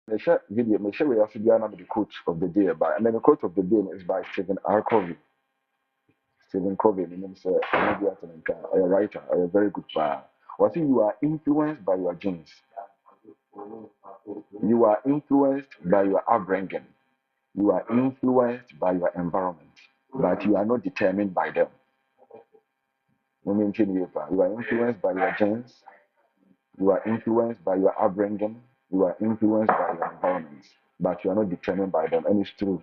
me share we also be the quote of the day by, and then the quote of the day is by Stephen R. Covey. Stephen Covey, the name is a writer, a very good man. What you are influenced by your genes. You are influenced by your upbringing. You are influenced by your environment, but you are not determined by them. You are influenced by your genes. You are influenced by your upbringing. You are influenced by your environment, but you are not determined by them. And it's true.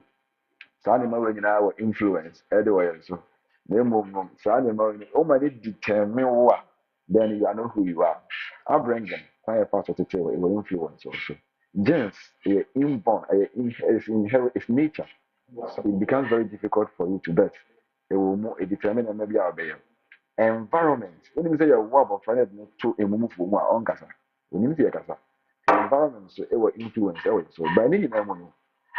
Saa nneɛma wɔ nyinaa wɔ influence ɛde wɔ yɛn so. Na mmom saa nneɛma wɔ nyinaa wɔn ani determine wo a, then you are not who you are. Upbringing, kwan yɛ fa so tete wɔ ɛwɔ influence also. Genes, inborn, it's nature. So it becomes very difficult for you to bet. It will more determine maybe our bear. Environment. When you say you're about to to a move for more on casa. When you say casa, environment so it will influence. So by any memory,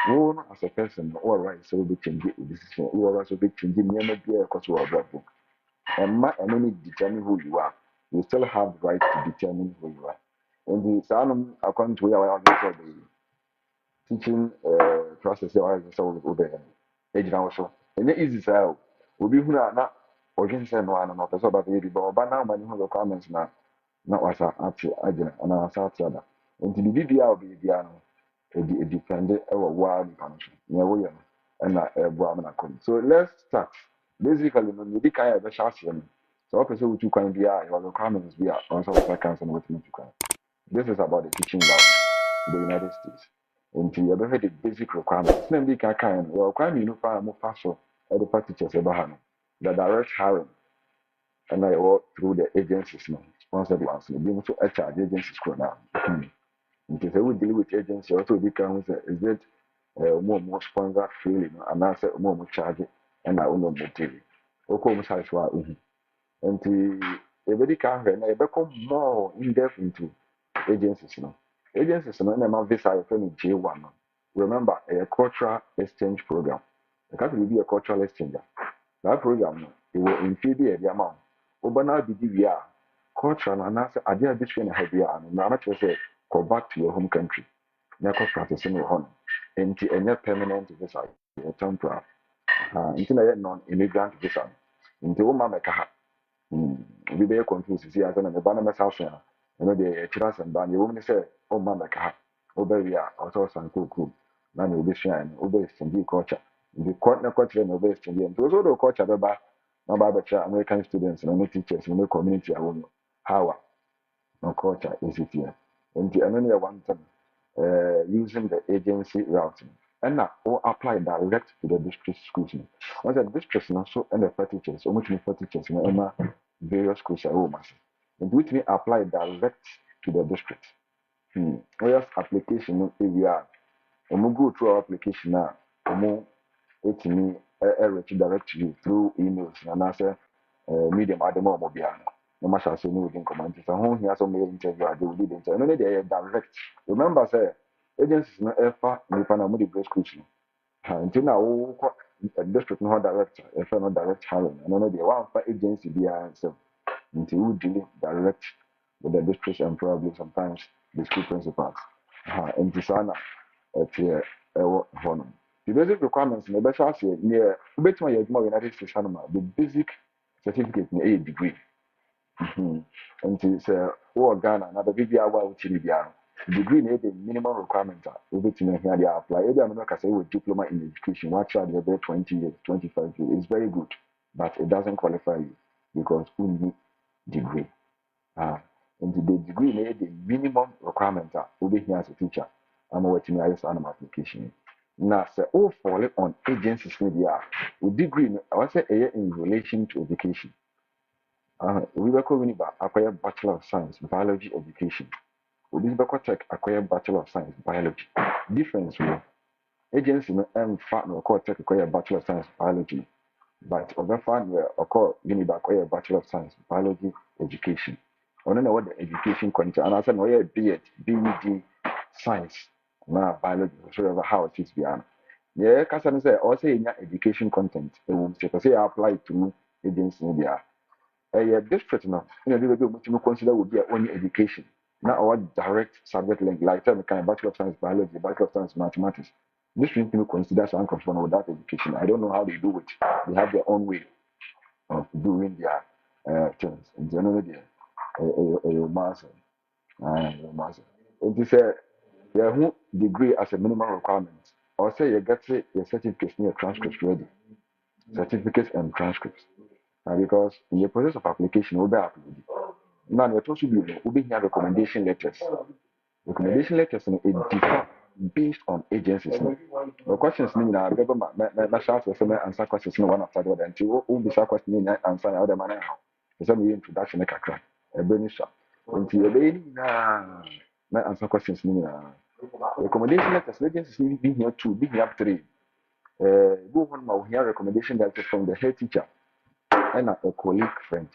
one as a person, all right, so we change it. Decision, we also be changing. Never be a cause of a book. And any determine who you are. You still have the right to determine who you are. And the sound according to our teaching process or so obey egyina wo so enye easy say obi hu na odwen say no ana no person ba be bi ba na ma ni hu requirements na wasa ati agina na wasa ati ada nti bibi bia obi bia no edi depend e wo wa ni kan so ne wo ye no na ebu am na kom. So let's start basically no ni kan ya be sha ase no so person wo tu kan bia your requirements bia also wasa kan so no wetin tu kan. This is about the teaching route in the United States. Until you ever had the basic requirements. Then we can kind of requirement you find more fast so the teachers ever the direct hiring and I work through the agencies now. Sponsored ones. They also charge agencies now. Because they will deal with agency also become is it more sponsor freely and I say more charge it and I will not motivate. Okay, size wa until everybody can and I become more in depth into agencies now. Agencies no na ma visa your friend J1 no. Remember a cultural exchange program. The country will be a cultural exchange. That program no it will include the amount. Obana did we culture and answer idea between a heavy and na na say go back to your home country. Na ko practice in your home. Enti enye permanent visa, a temporary. Enti na yet non-immigrant visa. Enti wo ma meka ha. We be confused see as na me ba na mesa so ya. No dey tira sem ba na wo ni say o ma meka ha. Obey ya also sanko cool. Na na obi shine obey sindi culture. The court na culture na obey sindi. And also the culture be ba na ba betra American students and no teachers no community awon. How no culture is it here. And the another one thing using the agency routing. And now or apply direct to the district schools. Once the districts now so and the teachers, or much more teachers in various schools are almost. And which may apply direct to the district. Whereas application area, go through our application now, it me direct to you through emails and answer medium at the moment. No matter say no within command. So who here some interview I do did interview. No they direct. Remember say agencies no ever nipa na mo the grade schools no. Until now district no direct if no direct hiring. No they one for agency be so until we deal direct with the districts and probably sometimes the school principals. And this ana at here honor. The basic requirements in the best say near bet my United States the basic certificate in a degree. And it's Ghana, another BBI which in degree need the minimum requirement. We to here they apply. Either I'm not say with diploma in education, what try about 20 years, 25 years. It's very good, but it doesn't qualify you because we need degree. And the degree need the minimum requirement. We here as a teacher. I'm waiting I just an application. Now say all fall on agencies media. With degree, I want to say in relation to education. We were calling about acquire Bachelor of Science, Biology Education. We this back check acquire Bachelor of Science, Biology. Difference with agency no fat no call check acquire Bachelor of Science, Biology. But other fan where call uni acquire Bachelor of Science, Biology Education. I don't know what the education content and I said no yeah BEd, BEd Science, now biology, whatever how it is beyond. Yeah, Kasan say also in your education content, it will say apply to agency media. A district now, you know, they will consider would be only education. now our direct subject link, like tell me kind of Bachelor of Science Biology, Bachelor of Science Mathematics. This student consider some conform without education. I don't know how they do it. They have their own way of doing their things. In general, a master, master. It is a degree as a minimum requirement. Or say you get your certificates your transcripts ready. Certificates and transcripts. Because in the process of application, we'll be uploaded. Now, you're supposed to be here recommendation letters. Recommendation letters it differ based on agencies. The questions mean that my shout was answer questions no one after the other until all the question answer the other man. So me introduction a kakra. A benisha. Until a baby na answer questions mean recommendation letters agencies need be here two, be here three. Go on my here recommendation letters from the head teacher and a colleague friend.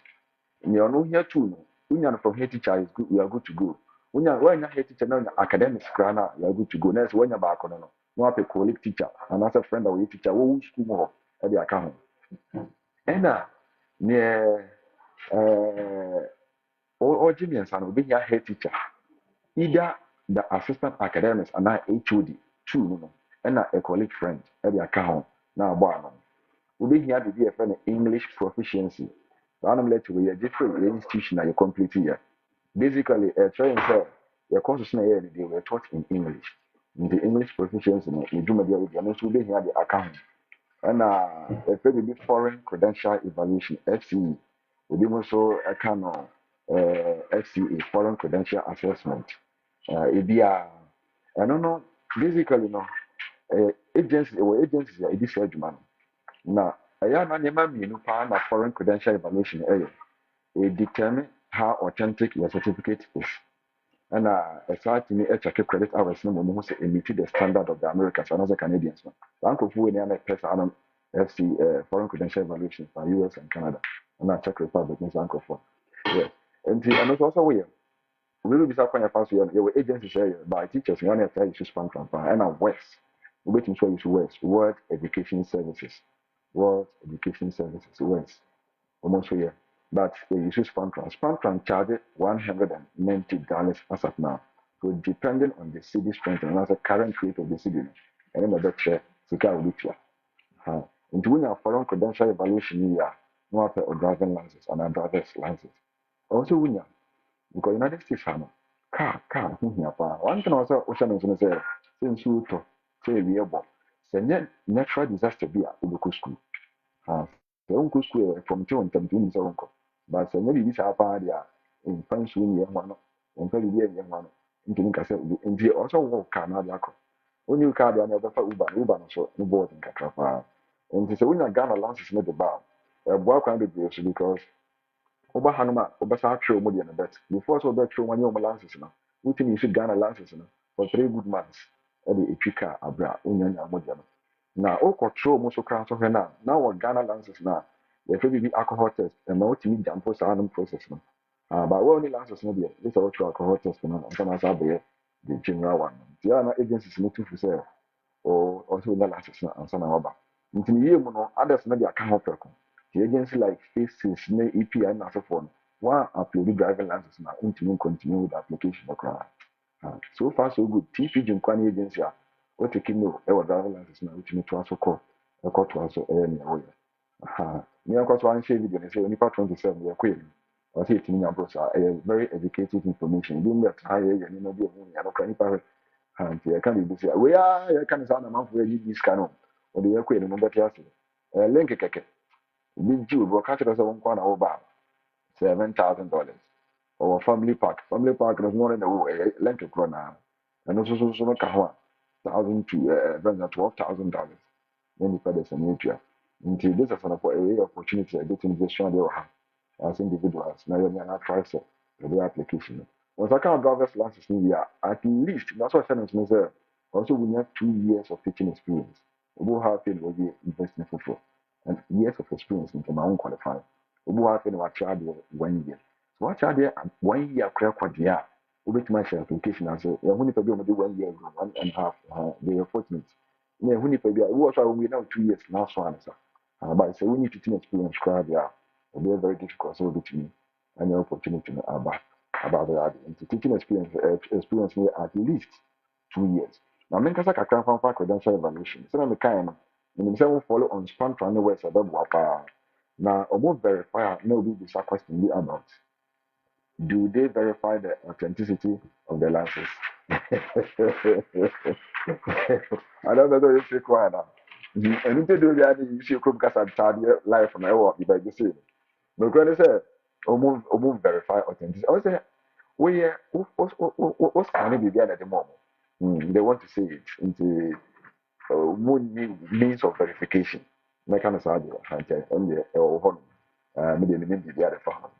You are no here too. When you are from head teacher is good, we are good to go. When you are head teacher now, academics grana, you are good to go. Next, when you are back on no, have a colleague teacher, and as a friend of your teacher, who school more at the account. And near or Jimmy and son will be your head teacher. Either the assistant academics and I HOD, two, and a colleague friend at the account. Now, one. We'll be here to be a friend of English proficiency. So I'm let you a different institution that you complete here. Basically, trying to your courses now they were taught in English. In the English proficiency, you do media with your will be here the account. And a very foreign credential evaluation, FCE. We be also a kind of FCA, foreign credential assessment. It be I don't know, basically, no, agencies, it is a now, I am an you find a foreign credential evaluation area. It determine how authentic your certificate is. And a site to me, a credit hours no more say meet the standard of the Americans and other Canadians. Uncle Fu and person FC foreign credential evaluation for US and Canada. And I Czech Republic is Uncle for. Yeah. And also we will be suffering a fast year. Your agencies area by teachers, one of you span from and I'm West. We're waiting for you to West, World Education Services. World Education Services, West. Almost here. But they use Spantran. Spantran charges $190 as of now. So depending on the city strength and as a current rate of the city, and then the share, Sika will be clear. Into when you have foreign credential evaluation here, no after or driving license and a driver's license. Also, when you because United States have who here. One thing also, Ocean is going to say, since you to say, we are born. Send natural disaster be at the school. The uncle school from 2 and 17 is uncle. But maybe this are there in French win young one, and very young one. In the also walk Canada. When you car, they never for Uber, so no board in Catrapa. And so when I got a lance is not the bar. A work on the because Oba Hanuma, Oba Satro Modi and a bet. Before so bet through 1 year lances now. We think you should Ghana lances for 3 good months. At the Epica Abra, Union and Modiano. Now, all control most of crowds of now. Now, what Ghana lances now, the be alcohol test and no to meet jump for some process. But what only lances no dear. This is all alcohol test and I'm going to the general one. The other agencies looking for sale or also the lances and some other. Until you others maybe a can help. The agency like Faces, EPI, and so forth. One upload driving license now into continue with the application. So far, so good. TP Junkwani agency. What taking no ever driving license now, which me to also call a court to also any way. Me and course one share video and say only part 27 we are quitting. I say it in your browser, a very educated information. Doing that high and you know, be a local power. And I can't be say, we are, I can't sound a month where you this canon or the equate and number to link a keke. Big Jew, but catch us one corner over $7,000. Or family park. Family park is more than a way, link a corner. And also so much $1,000 to $12,000. Then the fathers and nature. Until this is an opportunity I get in this show they will have as individuals. Now you're not try to the application. Once I can't driver's license in here, at least that's what sentence means. Also, we have 2 years of teaching experience. We will have will be investing for and years of experience into my own qualifying. We will have what child 1 year. So what child 1 year credit year. We bet my application and say, yeah, when you do 1 year, 1.5, they are fortunate. Yeah, when you pay, we also we now 2 years now, so answer. But so we need to teach experience crowd, yeah. It'll be very difficult, so to me, and the opportunity about. about the ade nti teaching experience here at least 2 years. Now menkasa kakra mfa credential evaluation sɛ na mekan no menim sɛ wo follow on spantran ne west ɛbɛboa paa na ɔmo verify a na obi bisa question bi about do they verify the authenticity of the license? I don't know if you require that. And if you do that, you see, because I started life from my work, you better see. No, because they say, almost verify authenticity. I say, what's kind of the at the moment? They want to say it into more means of verification. My kind of side, and the maybe the other farm.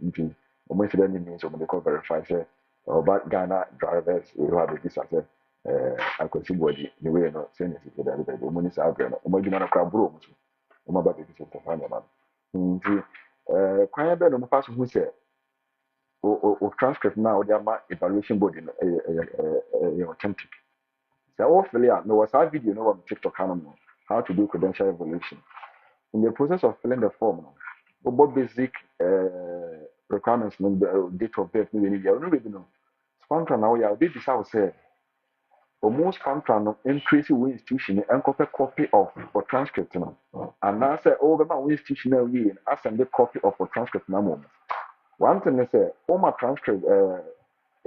Almost any means of medical verify say about Ghana drivers who have a visa say I could see body the way not saying it to the woman is out there. Omagina crab room. Omaba baby to find a man. Quite better on the person who said or transcript now they are evaluation body authentic. So hopefully no was our video no on TikTok how to do credential evaluation. In the process of filling the form, about basic requirements, date of birth, no, no, Spantran now, yeah, this is how say, almost Spantran increase your institution and copy of for transcript, and now say, oh, the man institution now, I send the copy of for transcript now. One thing is, all my transcript,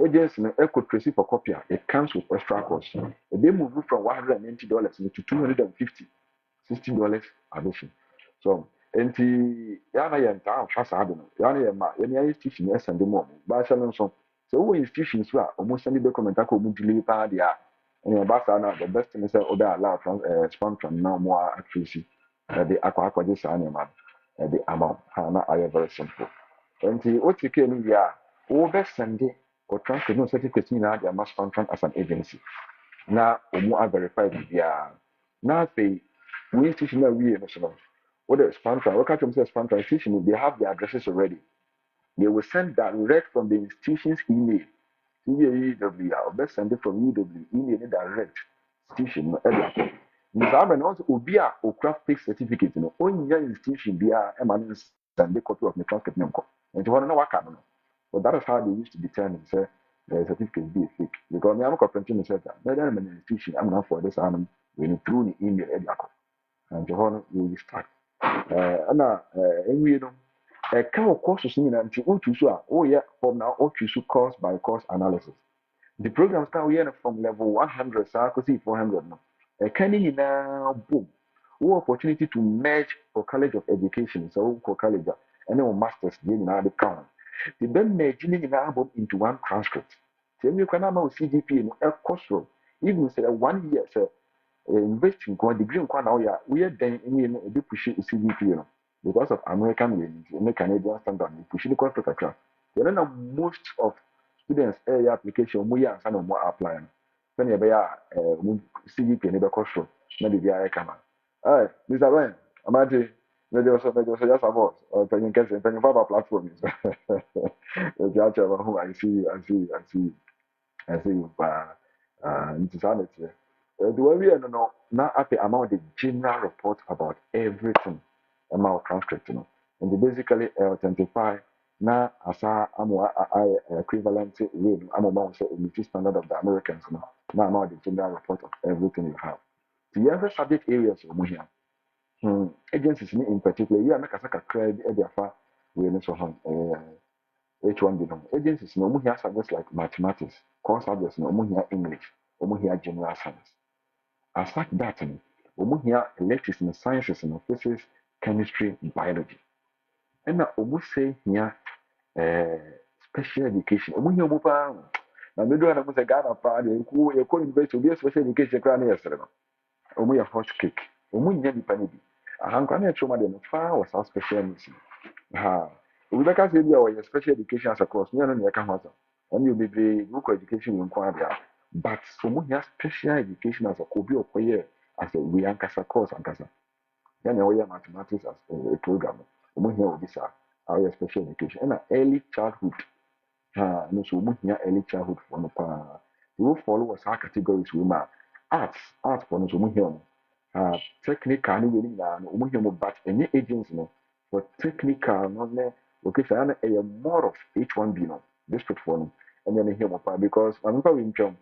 agents could receive for copy, it comes with extra cost. They move from $180 to $250. $60 addition. So, enti yana yɛ ntaa fa saa de no yana yɛ ma yɛne institution ɛsɛn de mu ɔmo baasa no nso sɛ wowɔ institution so a ɔmo sɛn de document akɔ ɔmo delay paa deɛ a ɛna ɛba saa na the best thing sɛ ɔbɛ allow sponsor na ɔmo atresi ɛde akɔgye saa nneɛma no ɛde ama ɔmo ha na ayɛ very simple enti wote kee no wie a wɔbɛsɛn de kɔ transfer no certificate nyinaa de ama sponsor as an agency na ɔmo verify biribiara na afei we institution that we national. What the sponsor, what kind of sponsor institution, they have the addresses already. They will send direct from the institution's email. EW, best send it from EW, email direct institution. And also Ubia or craft fixed certificate, only institution be a eminence send the copy of the transcript number. And to want to know what can. But that is how they used to determine say the certificate be fake. Because I'm not printing the center. Then I'm an institution, I'm not for this animal when through the email. And John will start. And we know a cow courses in and to oh yeah, from now on to course by course analysis. The programs now we from level 100, so I could see 400 now. A canning now boom. Who opportunity to merge for College of Education, so for college and then masters in the count. The then merging in album into one transcript. Tell you can now CGP in a course room. Even say 1 year, sir. Investing kwa degree nkwa na oya we then in a bit push CVP because of American ways and Canadian standard we push the cost kakra then most of students application we are some more applying when you be CVP ne be cost na be bia kama Mr. Ben amati me just about penny kese penny for platform is the actual who I see you it's sanity. The way we know now after amount the general report about everything about transcript, and they basically identify now as a equivalent way. I'm about to say the standard of the Americans now about the general report of everything you have. The other subject areas of here, agencies in particular, you are make a credit at the far we so H1 be agencies no here subjects like mathematics, core subjects no here English, here general science. Aside that, we here electrics and sciences and physics, chemistry, biology. And now we say here special education. We here mupa. Na me do na mo say Ghana pa de ku e ko university be special education kra na yesere no. We here hot cake. We nya nipa ni bi. Ahankwa na etro ma de no fa was our special needs. Ha. We be ka say bi o special education as a course. Me no na e ka ho asa. And you be book education in kwa bia. But so we here special education as a obi okoye as a we ankasa course ankasa. Then we have mathematics as a program. We here will our special education and early childhood. No, so we here early childhood for no pa. We will follow us our categories we ma arts for no so we here. Technical ni we na no we here but any agents no for technical no ne okay so na more of H1B no. district for them and then here because I'm probably in term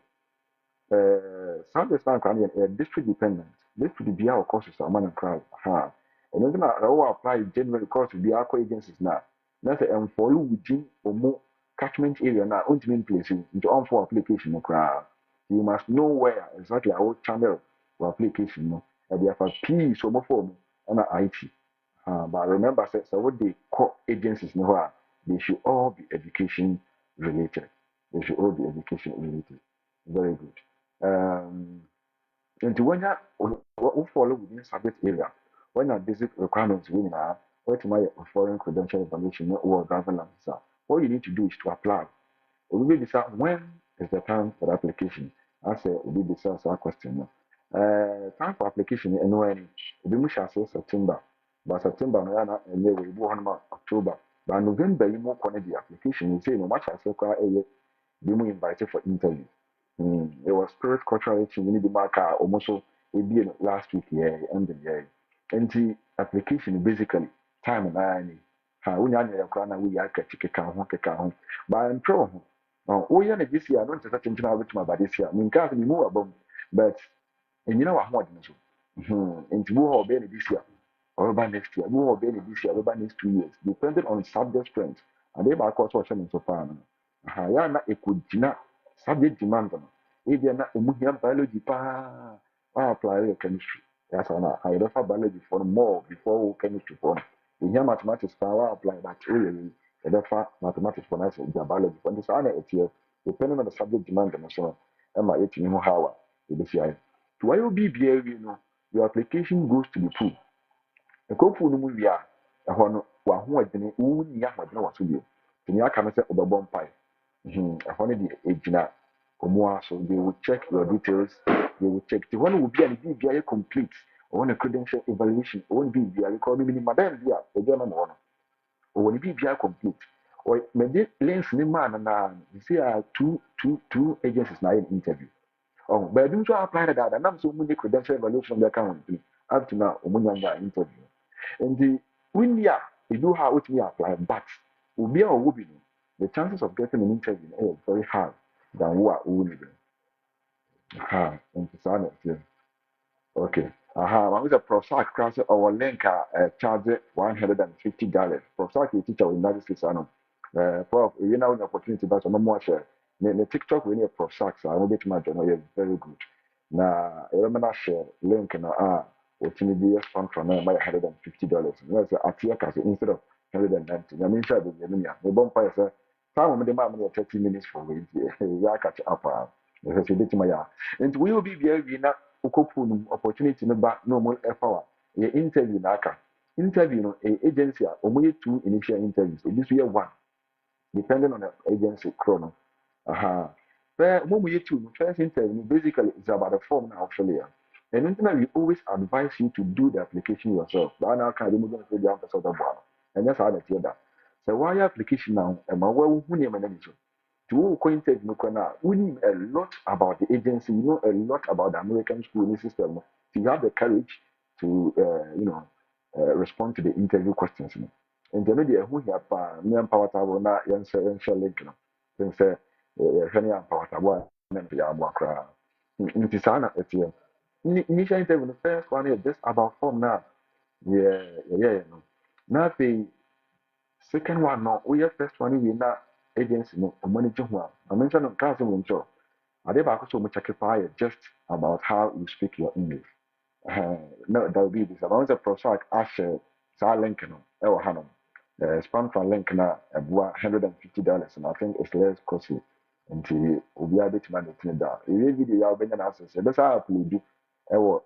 South Bank and district dependent. District be our courses are man and crowd. Ha. And then I apply general course to be our agencies now. That's and for you within or more catchment area now, ultimate place into on for application no crowd. You must know where exactly our channel or application no. And they have a P so more form and IT. But remember, so what they call agencies no, they should all be education related. They should all be education related. Very good. Nti when you follow within subject area, when your basic requirements we now, what my foreign credential information or driving license, all you need to do is to apply. We will decide when is the time for the application. I say we will decide our question. Time for application and when we must say September, but September no na and we will go October. By November you more connect the application. You say no much as you be invited for interview. It was spirit cultural exchange in the market almost so it be last week here and the year. And the application basically time and I how we are we are catching but I'm pro. Oh, yeah, this year I don't touch into my with my body this year. I mean, can't be more about but and you know what more than so. And to move this year or about next year, move this year, about next 2 years, depending on subject strength. And they back also so far. Ya na ekogina subject demand no ebia na omuhia biology pa apply your chemistry ya sa na I refer biology for more before chemistry for no mathematics pa apply that really you refer mathematics for nice biology for this ana etie depending on the subject demand no so e ma etimi ho hawa e be sia to why obi bia wi no your application goes to the pool e ko pool no mu wi a e ho no wa ho adene wo ni ahodene wa so bio tini aka no se obebom pai ɛhɔ no deɛ ɛgyina ɔmo so they will check your details they will check the one will be an BBI complete or a credential evaluation or BBI call me madam bia ɛgya no no or BBI complete or maybe lens ne man na you see two agencies na in interview oh but do so apply that and I'm so many credential evaluation they can do up to now ɔmo nya interview and the when ya you do how it me apply but obi a ɔwɔ bi no the chances of getting an interview is very high than who are only. And okay. I'm with a Prosac class or link charge $150. Prosac is teacher in United States. Prof, you know the opportunity, but no more share. The TikTok we need Prosac, so I will get my journal. Very good. Now, I remember share link na what you need to spend from $150. That's a tier instead of 190. I mean, share the minimum. The bomb price. Some of them are 30 minutes for wait. Yeah, catch up. Because you did my ya. And we will be very na ukopun opportunity no ba no more effort. Ye interview na aka. Interview no agency a omo two initial interviews. This year one depending on the agency chrono. Where when we two first interview basically it's about the form now actually. And then we always advise you to do the application yourself. But now can you move on to the answer of the one. And that's how they hear that. So why application now? And my well who name and to acquainted we know a lot about the agency, you know a lot about the American schooling system. So you have the courage to respond to the interview questions. And then who have me and power table na share link no. Then say hwani am power table na be abakra. Nti sana etie. Initial interview the first one is just about form now. Yeah. No. Now the second one no, we first one we na agency no manage ho a mention no class we show ade ba ko so mo check just about how you speak your English no that will be this about the profile ashare sa link no e wo ha no spam from link na aboa $150 and I think it's less costly until obi a bit man to da e video ya obenya na access e be sa upload e wo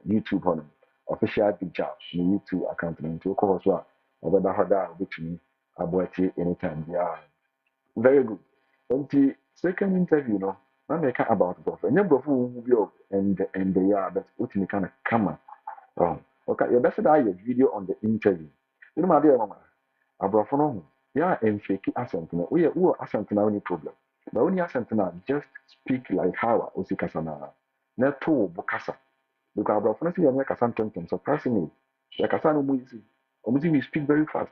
YouTube on official picture no YouTube account no to ko so a obeda hoda obetumi aboati anytime yeah. Very good. And the second interview, no, now they can about both. And then before we go and they are but what you kind of come on. Okay, you best die a video on the interview. You know, my dear mama, abroad yeah, and fake accent. We are accent now any problem. But when you accent now, just speak like how Osikasana. Not to Bokasa. Because abroad see you make surprisingly. Like Kasano Muisi. We speak very fast.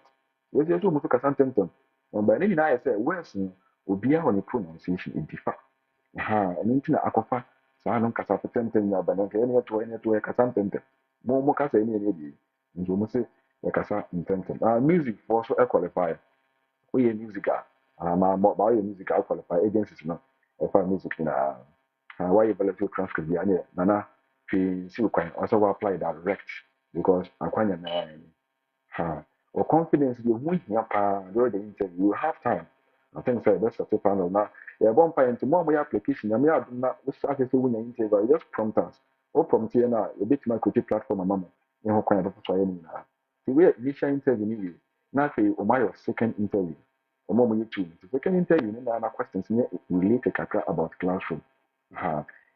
We just almost Kasan but any I say words will be on the pronunciation in differ. And into Akofa, Sanum Casapatem, Banaka, any to a Casantem. More Casa any and you must say the Casa intentum. Music for so qualify. We a musical. My musical qualify agencies no. If I music in why you value transcript the Nana, she also apply direct because I can't or confidence you win here during the interview. You have time. I think so that's a panel now. Yeah, one point into more application. I mean, I do not start to win an interview. Just prompt us. Or prompt here now. A bit my critique platform, a mama. You know, kind of try any now. The way initial interview, now for my second interview. Or more YouTube. The second interview, then there are questions related about classroom.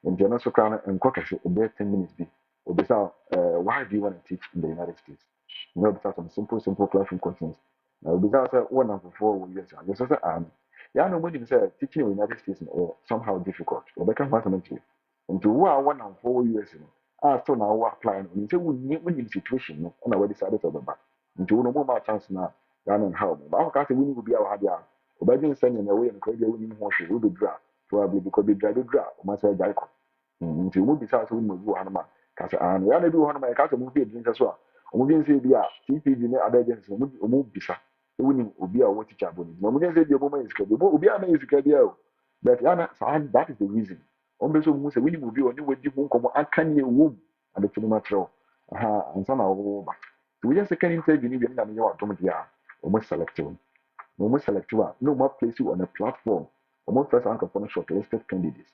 And you're not so crown and cock about 10 minutes. Be. Why do you want to teach in the United States? Because some simple classroom questions. Because one of the 4 years, I just said, yeah, no, when you say teaching in the United States or somehow difficult, or they can find you. And to 1 and 4 years, I still now applying. You say, when you situation, and I decided to go back. And to no more chance now, and how. But I can't say we need to be our idea. But then sending away and create a winning horse will be dry. Probably because they dry, myself, Jacob. Nti wo bisa so wo mu hanama ka se an ya na bi wo hanama ka se mu bi edin so a o mu bi nse bi a TPD ne other agencies o mu bisa e woni obi a wo teacher boni na mu nse bi o mu iska bi obi a na iska bi o but ya na that is the reason o be so mu se woni mu bi o ni wodi hu nkomo aka ne wo and the film matro ansa na wo ba we just second interview ni bi na me wa tom dia o mu select wo no mu select wa no more place you on a platform o mu first rank for shortlisted candidates.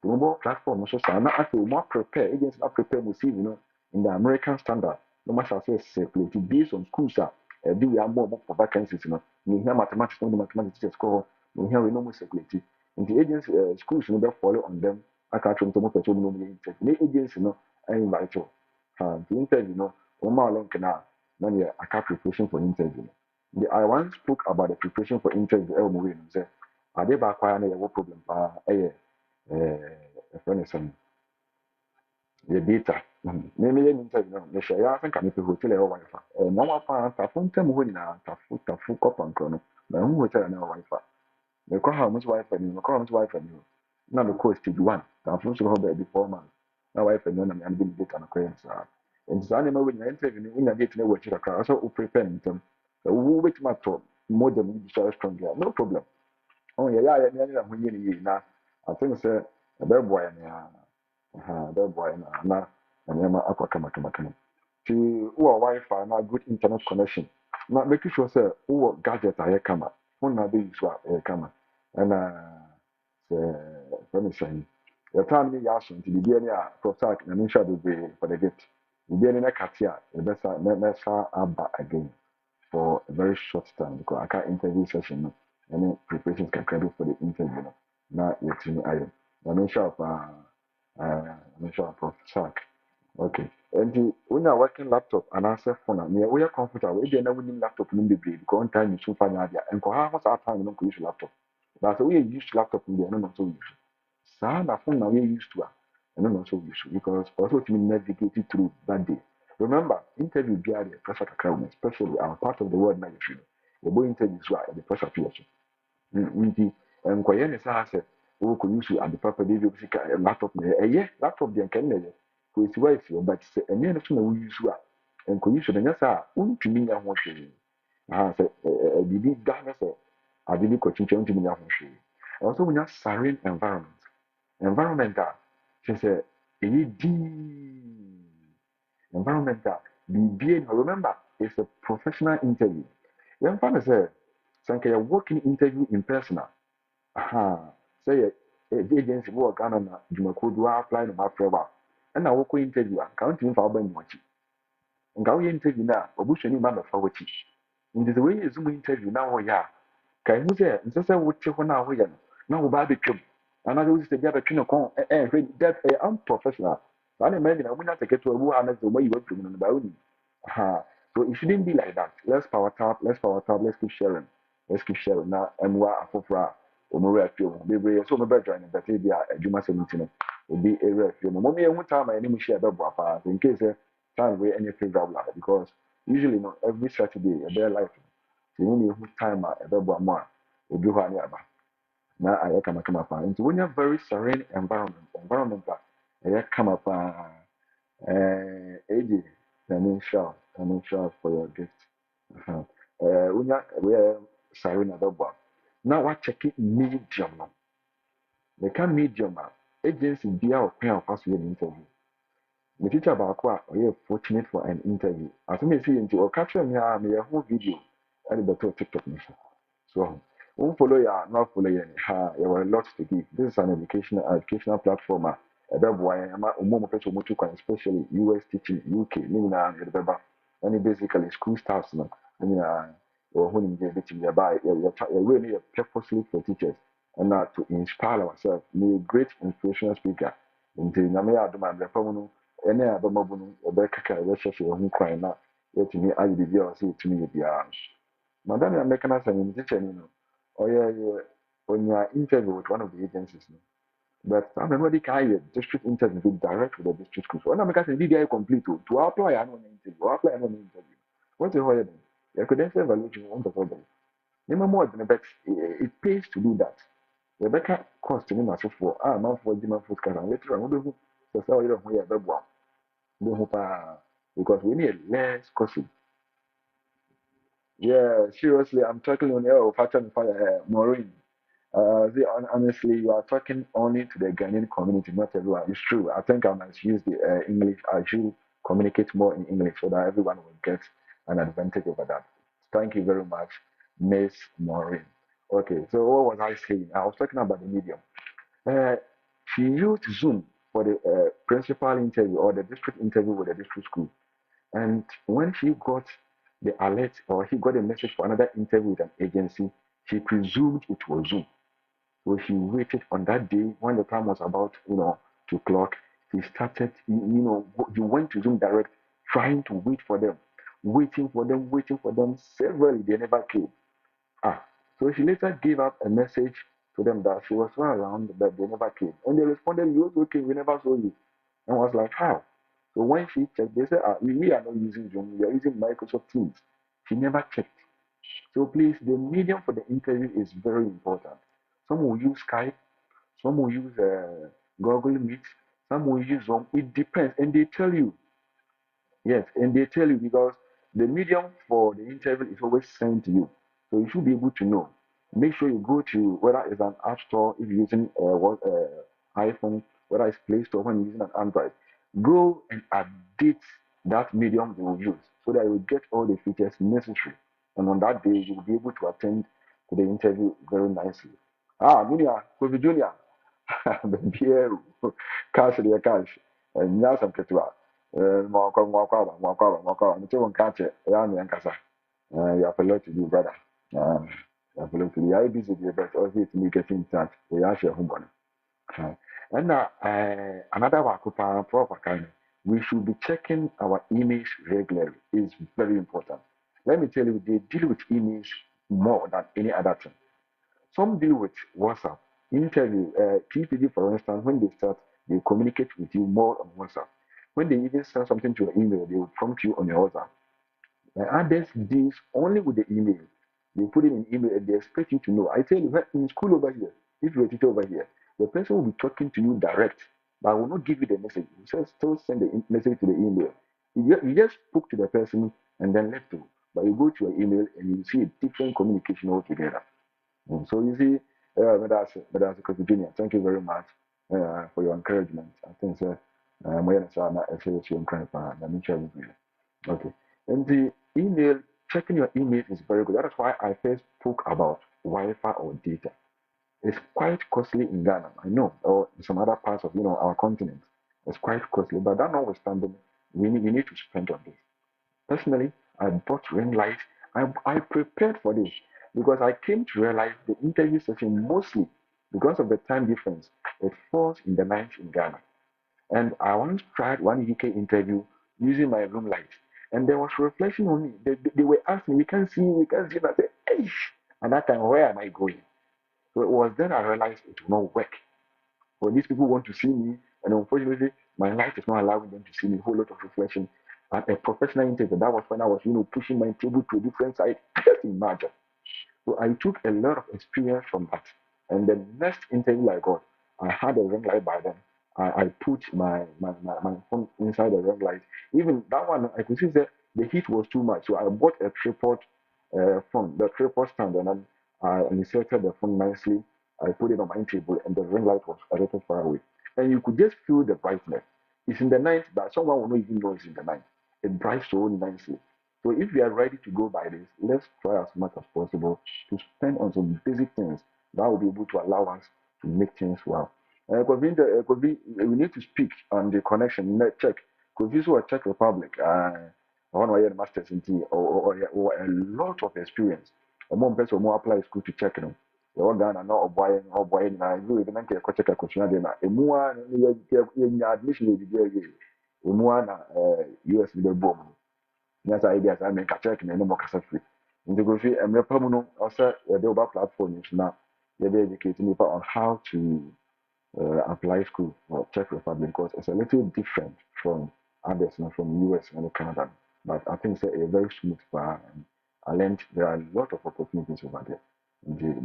The mobile platform so sana after more prepare agents not prepare we see in the American standard. No matter say circulate based on schools do we have more for vacancies we hear mathematics no mathematics teachers score we hear we no more circulate. In the agents schools no be follow on them. I can't try to more person no the agents I invite you. The interview my link now I can't preparation for interview. I once spoke about the preparation for interview say are they back why no problem friend is the data. Maybe you interview no. The share I think I need to hotel or Wi-Fi. No Wi-Fi. Tafu temu ho na tafu kopa nkro na hu hotel na Wi-Fi. Me kwa how much Wi-Fi ni, me kwa how much Wi-Fi ni. Na me cost stage 1. Tafu so ho be before man. Na Wi-Fi no na me am data na kwa nsa. Nsa na me we na interview ni na date na we chira ka so o prepare ntem. So we wait ma to modem ni share strong. No problem. Oh yeah na ho ni na I think say a bear boy bear boy na nyama akwa kama ti wo Wi-Fi na good internet connection na make sure say wo gadget aye kama phone na be use aye kama when saying the time ni ya so nti bibia ni a protect na nsha be for the gift bibia ni na katia e besa na aba again for a very short time because I can't interview session no any preparations can credit for the interview no na yetini ayo na nsha Prof. Sark. Okay. And when you're working laptop and answer phone, we are comfortable. If you're not winning laptop, you need because one time you should find out. And for half our time, you don't use laptop. That's we use laptop in there, not so use. So na phone now we used to, and not so use because also to navigate through that day. Remember, interview be the pressure crowd, especially our part of the world management. The boy interviews were the pressure field. And Koyen is asset who could use at the proper baby laptop. Laptop the can who is wife, but and then we use and could use the Nasa, to me. I want to did Ghana say, I didn't coaching to me. Also, we have serene environment. Environment that she said, environment that remember, it's a professional interview. Young father said, Sanka, you're working interview in person. Say agency work Ghana na dwumakuo do apply no mafrɛ and na wokɔ interview a ka ntimi fa woba mu akyi nka woyɛ interview na obusuani ma bɛfa wakyi nti sɛ woyɛ zoom interview na woyɛ a ka ihu sɛ nsɛ sɛ wote hɔ na woyɛ no na wo ba bɛtwam anaasɛ wosi sɛ bia bɛtwe ne kɔn ɛhwɛ that unprofessional saa ne mɛnyina wonya sɛketewa wu ha na sɛ wɔmayi watwam no no ba woni so it shouldn't be like that. Let's power tap, let's keep sharing. Now MWA afofra omure afio bebre so me better in that be adwuma 17 obi area afio no mommy ehun time any mu share bebo afa in case time we any favorable because usually no every Saturday a bear life You need time about more. You do any about. Now I come up into when you're very serene environment that I come up AJ, an shout for your gift. When you're serene about. Now what check it medium. They can medium agency be our pen of us with interview. The teacher about are you fortunate for an interview? As you may see into or capture me a whole video at the TikTok mission. So won't follow ya, not follow ya. You have a lot to give. This is an educational platform. A why I'm a more especially US teaching, UK, Nina, and basically school staffs. Or when you get nearby, you're really purposely for teachers and not to inspire ourselves. Be a great inspirational speaker. Until Namia Duman, the Pomuno, any other Mobunu, or Becca, Russia, or who cry now, yet to me, I did your see to me the arms. Madame American as an teacher, or yeah, when you are interview with one of the agencies. But I'm already kind of district interview direct with the district school. So when I'm making DDI complete to apply an interview, or apply an interview. What's the whole thing? The credential evaluation on the problem. Never more than a bet it pays to do that. The better cost in myself for not for Jim Food and later on who so sell you because we need less costly. Yeah, seriously, I'm talking on your pattern fire, Maureen. Honestly, you are talking only to the Ghanaian community, not everyone. It's true. I think I must use the English. I should communicate more in English so that everyone will get an advantage over that. Thank you very much, Miss Maureen. Okay, so what was I saying? I was talking about the medium. Uh, she used Zoom for the principal interview or the district interview with the district school. And when she got the alert or he got a message for another interview with an agency, she presumed it was Zoom. So she waited on that day when the time was about, to clock. She started, you went to Zoom direct, trying to waiting for them. Severally, they never came. So she later gave up a message to them that she was not around, but they never came. And they responded, "You also came, we never saw you." And I was like, "How?" So when she checked, they said, "We are not using Zoom, we are using Microsoft Teams." She never checked. So please, the medium for the interview is very important. Some will use Skype, some will use Google Meet, some will use Zoom. It depends, and they tell you. Yes, and they tell you because the medium for the interview is always sent to you. So you should be able to know. Make sure you go to whether it's an app store if you're using iPhone, whether it's Play Store when you're using an Android. Go and update that medium you will use so that you will get all the features necessary. And on that day, you will be able to attend to the interview very nicely. Junior, Kofi Junior, Pierre, cash, the cash, and Yasam Ketua. Mwakwa. Nti won ka che ya me nkasa. You have a lot to do, brother. You have a lot to do. I busy there, but also to me get in touch. We are share home. And another wakupa proper kind. We should be checking our emails regularly. It's very important. Let me tell you, they deal with emails more than any other thing. Some deal with WhatsApp. Interview, TPD, for instance, when they start, they communicate with you more on WhatsApp. When they even send something to your email, they will prompt you on your WhatsApp. Others deals only with the email. They put it in email and they expect you to know. I tell you, in school over here, if you're a teacher over here, the person will be talking to you direct, but will not give you the message. You still send the message to the email. You just spoke to the person and then left to. But you go to your email and you see a different communication altogether. So you see, that's a Junior. Thank you very much for your encouragement. I think so. Okay. And the email, checking your email is very good. That is why I first spoke about Wi-Fi or data. It's quite costly in Ghana, I know, or in some other parts of our continent. It's quite costly, but that notwithstanding, we need to spend on this. Personally, I bought ring light. I prepared for this because I came to realize the interview session mostly because of the time difference. It falls in the night in Ghana. And I once tried one UK interview using my room light. And there was reflection on me. They were asking, we can't see, we can't see. And I said, hey, at that time, where am I going? So it was then I realized it will not work. When these people want to see me, and unfortunately, my light is not allowing them to see me, a whole lot of reflection. at a professional interview. That was when I was, pushing my table to a different side. Just imagine. So I took a lot of experience from that. And the next interview I got, I had a ring light by then. I put my phone inside the ring light. Even that one, I could see that the heat was too much. So I bought a tripod phone, the tripod stand, and then I inserted the phone nicely. I put it on my table, and the ring light was a little far away. And you could just feel the brightness. It's in the night, but someone will not even know it's in the night. It brights so nicely. So if you are ready to go by this, let's try as much as possible to spend on some basic things that will be able to allow us to make things well. We need to speak on the connection. Check. Because this was Czech Republic. I want to hear the masters in tea or a lot of experience. A more person more apply school to check them. The one Ghana now or boy na you even nke ko check question dey na emu a na admission dey dey emu a na US dey bom. Yes, ideas I make a check in any more cassette free. In the grocery, and the Pamuno also the platform is now they're educating people on how to apply school or Czech Republic because it's a little different from others, from US and Canada. But I think it's a very smooth path. And I learned there are a lot of opportunities over there.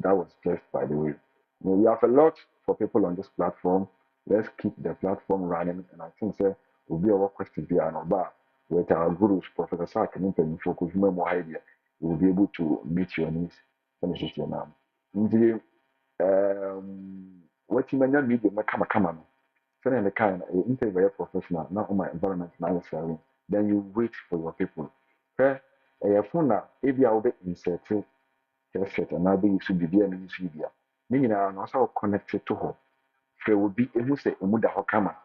That was just by the way. We have a lot for people on this platform. Let's keep the platform running. And I think will be our question here and about with our gurus, Professor Sark and Implement Focus, more idea. We will be able to meet your needs. Finish it now. What you may not be the Makama, sending the kind of interview professional, not on my environment, now selling. Then you wait for your people. Okay, a phone now, if you are insert headset and I'll be should be there and you be there. Meaning, I'm also connected to her. There will be a say a muda hokama.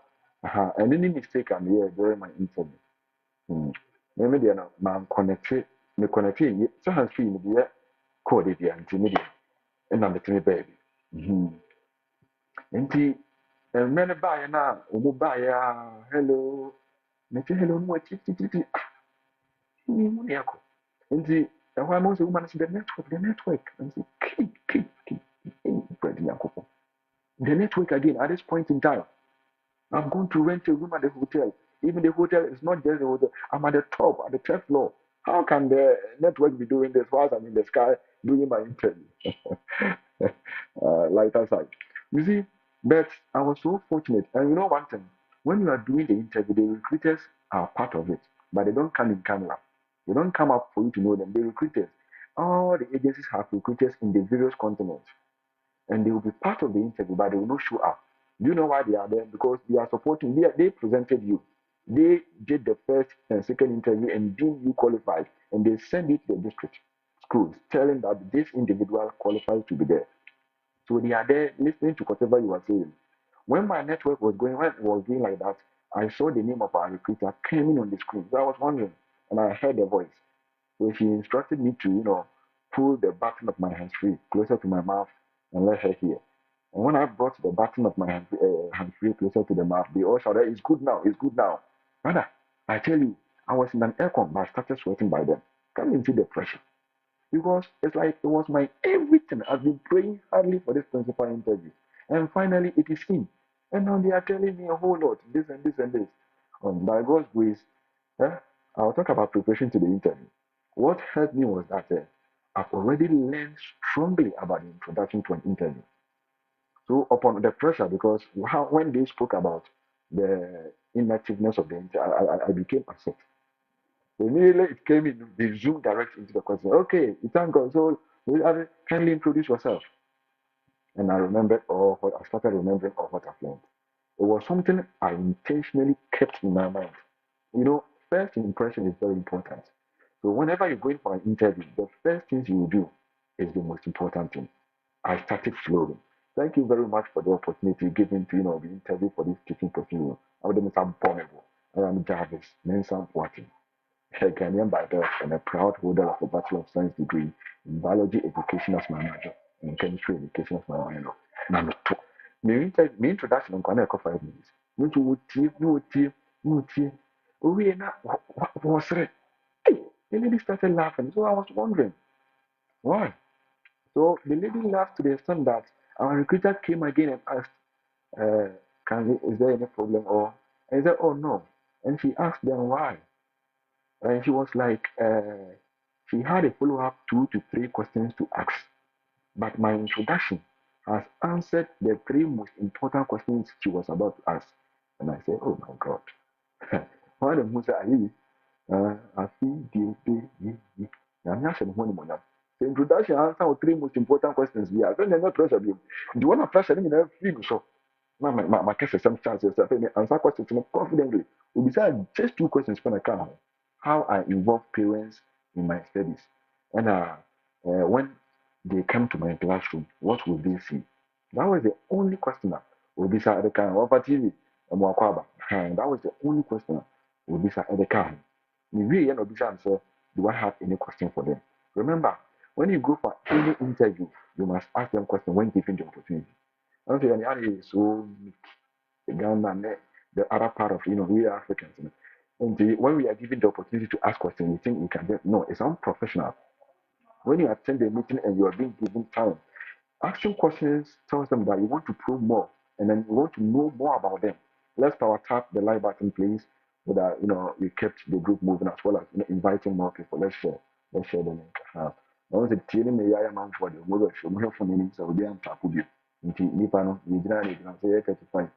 And any mistake I'm here during my interview. Maybe they are now connected, me connected, so has free media code it and media. And I'm the baby. Nti mmerɛ no baeɛ no a ɔmo baeɛ a hello mete hello no mu akyitititi mu ne ɛkɔ nti ɛhɔ a ma sɛ woma no sɛ the network nti keep brɛde nyankopɔn the network again at this point in time I'm going to rent a room at the hotel. Even the hotel is not just the hotel. I'm at the top, at the 12th floor. How can the network be doing this whilst I'm in the sky doing my interview? Lighter side. You see, but I was so fortunate. And you know one thing, when you are doing the interview, the recruiters are part of it, but they don't come in camera. They don't come up for you to know them. The recruiters, all the agencies have recruiters in the various continents, and they will be part of the interview, but they will not show up. Do you know why they are there? Because they are supporting. They presented you. They did the first and second interview and deemed you qualified, and they send it to the district schools, telling that this individual qualifies to be there. So they are there listening to whatever you are saying. When my network was going, when it was doing like that, I saw the name of our recruiter coming on the screen. So I was wondering, and I heard the voice. So she instructed me to, pull the button of my hands free closer to my mouth and let her hear. And when I brought the button of my hands free closer to the mouth, they all shouted, "It's good now, it's good now." Brother, I tell you, I was in an aircon, but I started sweating by then. Can't even see the pressure. Because it's like it was my everything. I've been praying hardly for this principal interview. And finally, it is him. And now they are telling me a whole lot, this and this and this. By God's grace, I'll talk about preparation to the interview. What helped me was that I've already learned strongly about the introduction to an interview. So upon the pressure, because when they spoke about the inactiveness of the interview, I became upset. Immediately it came in, they zoomed direct into the question. Okay, you thank God. So kindly introduce yourself. And I started remembering all what I've learned. It was something I intentionally kept in my mind. First impression is very important. So whenever you're going for an interview, the first things you do is the most important thing. I started flowing. Thank you very much for the opportunity given to the interview for this teaching profession. I am Jarvis Mensah Poitier, a Ghanaian by birth and a proud holder of a Bachelor of Science degree in Biology Education as my major and Chemistry Education as my minor. Now, my introduction on Kwana 5 minutes. What was it? Hey, the lady started laughing. So I was wondering why. So the lady laughed to the extent that our recruiter came again and asked, is there any problem? And he said, oh no. And she asked them why. And she was like, she had a follow up 2 to 3 questions to ask. But my introduction has answered the 3 most important questions she was about to ask. And I said, oh my God. One of them said, I see the the introduction answer 3 most important questions. Yeah, then not pressure you. Do you want to pressure me in every show? My case is some chances. I answer questions confidently. We decide just 2 questions when I come. How I involve parents in my studies. And when they come to my classroom, what will they see? That was the only question we decide at the time. What TV? That was the only question we decide at the time. We really end up say, do I have any question for them? Remember, when you go for any interview, you must ask them question when given the opportunity. I don't think is so the Ghana and the other part of we are Africans. And when we are given the opportunity to ask questions, we think we can get no, it's unprofessional. When you attend a meeting and you are being given time, asking questions tells them that you want to probe more and then you want to know more about them. Let's power tap the live button, please, so that we kept the group moving as well as inviting more people. Let's share. Let's share the link. Once the team may I amount for the mobile show, more for meaning so we are tap with you. Into Nipano, you didn't say 35.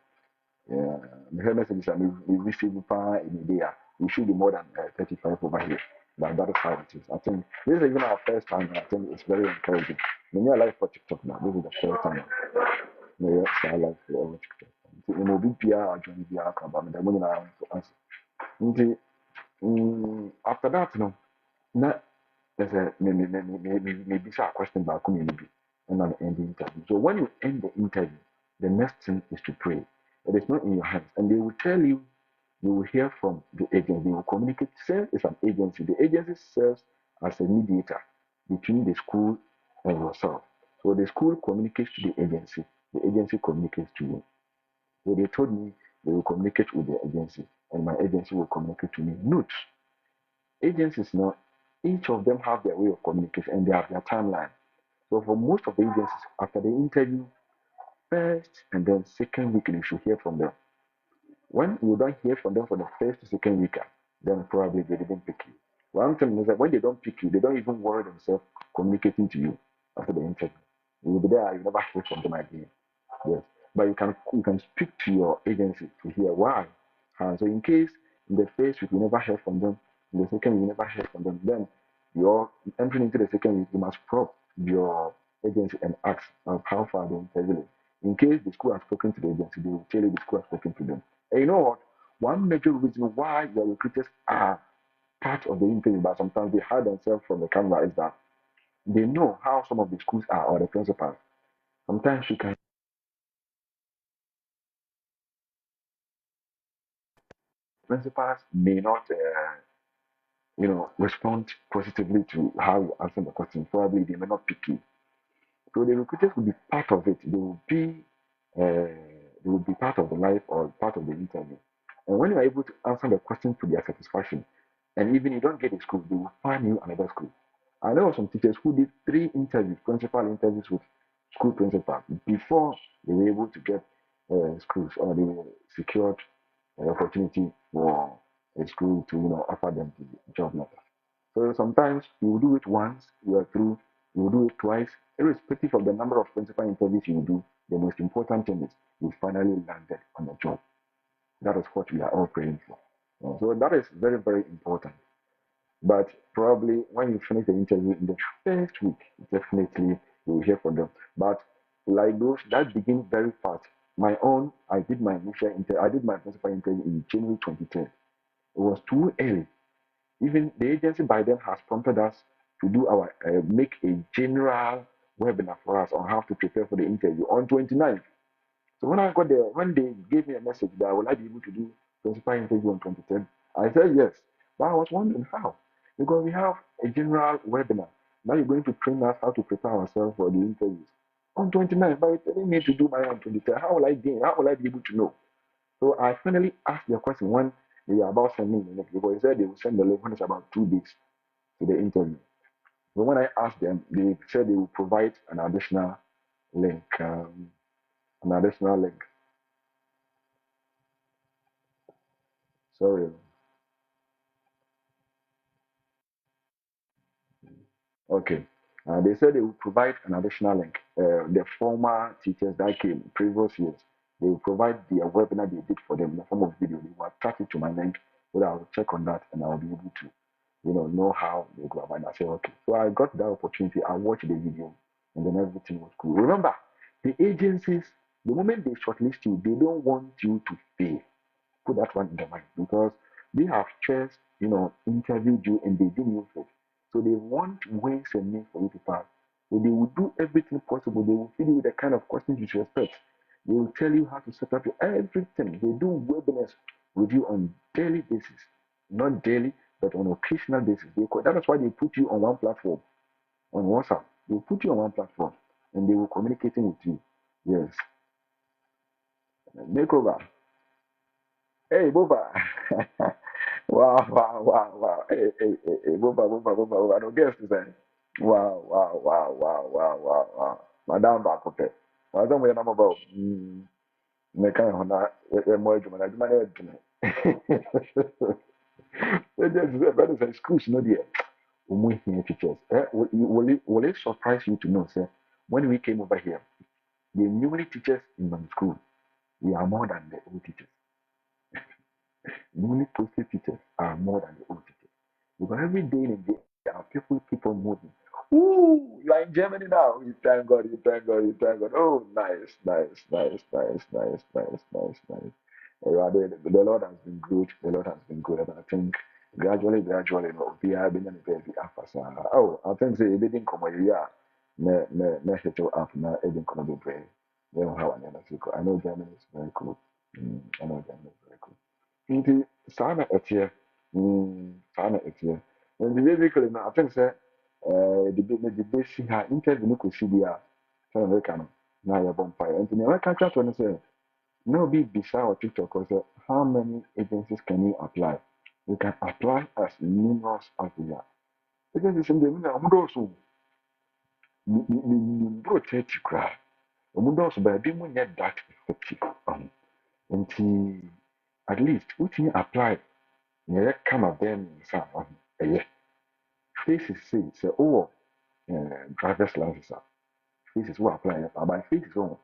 Yeah, the head message is that we receive far in a day. We should be more than 35 over here. But that is how it is. I think this is even our first time. And I think it's very encouraging. When you're live for TikTok now, this is the first time. We're live for TikTok. You know, BPR or Johnny BR come back. The money now to answer. After that, not there's a maybe a question about community and then end the interview. So when you end the interview, the next thing is to pray. It is not in your hands, and they will tell you. You will hear from the agency. They will communicate. SERVE is an agency. The agency serves as a mediator between the school and yourself. So the school communicates to the agency. The agency communicates to you. So they told me they will communicate with the agency, and my agency will communicate to me. Note, agencies now, each of them have their way of communication and they have their timeline. So for most of the agencies, after the interview, first and then second week, you should hear from them. When you don't hear from them for the first to second week, then probably they didn't pick you. One thing is that when they don't pick you, they don't even worry themselves communicating to you after the interview. You will be there, you never hear from them again. Yes. But you can speak to your agency to hear why. So in case in the first week you never heard from them, in the second week you never heard from them, then you're entering into the second week, you must probe your agency and ask how far the interview is. In case the school has spoken to the agency, they will tell you the school has spoken to them. And you know what? One major reason why the recruiters are part of the interview, but sometimes they hide themselves from the camera, is that they know how some of the schools are or the principals. Sometimes you can principals may not respond positively to how you answer the question. Probably they may not pick you. So the recruiters will be part of it. They will be part of the life or part of the interview. And when you are able to answer the question to their satisfaction, and even you don't get a school, they will find you another school. I know some teachers who did 3 interviews, principal interviews with school principal before they were able to get schools or they were secured an opportunity for a school to offer them the job letter. So sometimes you will do it once, you are through, you will do it twice, irrespective of the number of principal interviews you will do. The most important thing is you finally landed on the job. That is what we are all praying for. So that is very, very important. But probably when you finish the interview in the first week, definitely you will hear from them. But like those that begin very fast. My own, I did my principal interview in January 2010. It was too early. Even the agency by then has prompted us to do make a general webinar for us on how to prepare for the interview on 29th. So when I got there, when they gave me a message that will I be able to do principal interview on 2010, I said yes. But I was wondering how. Because we have a general webinar. Now you're going to train us how to prepare ourselves for the interviews. On 29th, but you're telling me to do my on 2010. How will I gain? How will I be able to know? So I finally asked the question when they were about sending the link, because they said they will send the link when it's about 2 days to the interview. So when I asked them, they said they will provide an additional link. An additional link. Sorry. Okay. They said they will provide an additional link. The former teachers that came previous years, they will provide their webinar they did for them in the form of video. They will attach it to my link, so that I'll check on that and I'll be able to, know how they go about it. I say, okay. So I got that opportunity. I watched the video and then everything was cool. Remember, the agencies, the moment they shortlist you, they don't want you to fail. Put that one in the mind because they have just, interviewed you and they didn't use it. So they want ways and means for you to pass. So they will do everything possible. They will feed you with the kind of questions you should expect. They will tell you how to set up your everything. They do webinars with you on daily basis. Not daily, but on occasional basis. That is why they put you on one platform, on WhatsApp. They put you on one platform and they will communicating with you. Yes. Makeover. Hey, Boba. Wow, wow, wow, wow. Hey, Boba, Boba, Boba, Boba. I don't guess to say. Wow, wow, wow, wow, wow, wow, wow. Madam Bakope. I don't know about me kind of na more Juma. I do my head. But it's schools, no dear. We here teachers. Will it surprise you to know, sir? When we came over here, the newly teachers in my school, we are more than the old teachers. Newly posted teachers are more than the old teachers. Because every day in the day, our people keep on moving. Ooh, you are in Germany now. You thank God, you thank God, you thank God. Oh, nice, nice, nice, nice, nice, nice, nice, nice. The Lord has been good. The Lord has been good. And I think gradually, we are being a baby after. Oh, I think they didn't come here. Yeah, me hit you up. Me didn't come to pray. They don't have an energy. I know Germany is very cool. I know Germany is very cool. Nti saa na ɛteɛ. Saa na ɛteɛ. Nti basically no, I think sɛ de bɛsi ha interview no kɔsi bi a sɛ mɛka no na yɛbɔ mpaeɛ. Nti nea mɛka kyerɛ to no sɛ na obi bisa wɔ TikTok hɔ sɛ how many agencies can you apply? You can apply as numerous as you are. Agencies no deɛ na ɔmo dɔɔso. Mburo 30 koraa. Ɔmo dɔɔso baabi mu nyɛ that effective. Nti at least wotumi apply yɛyɛ kama bɛɛ mmiɛnsa a ɛyɛ faces sei sɛ wowɔ driver's license a faces wo apply yɛ but faces wɔ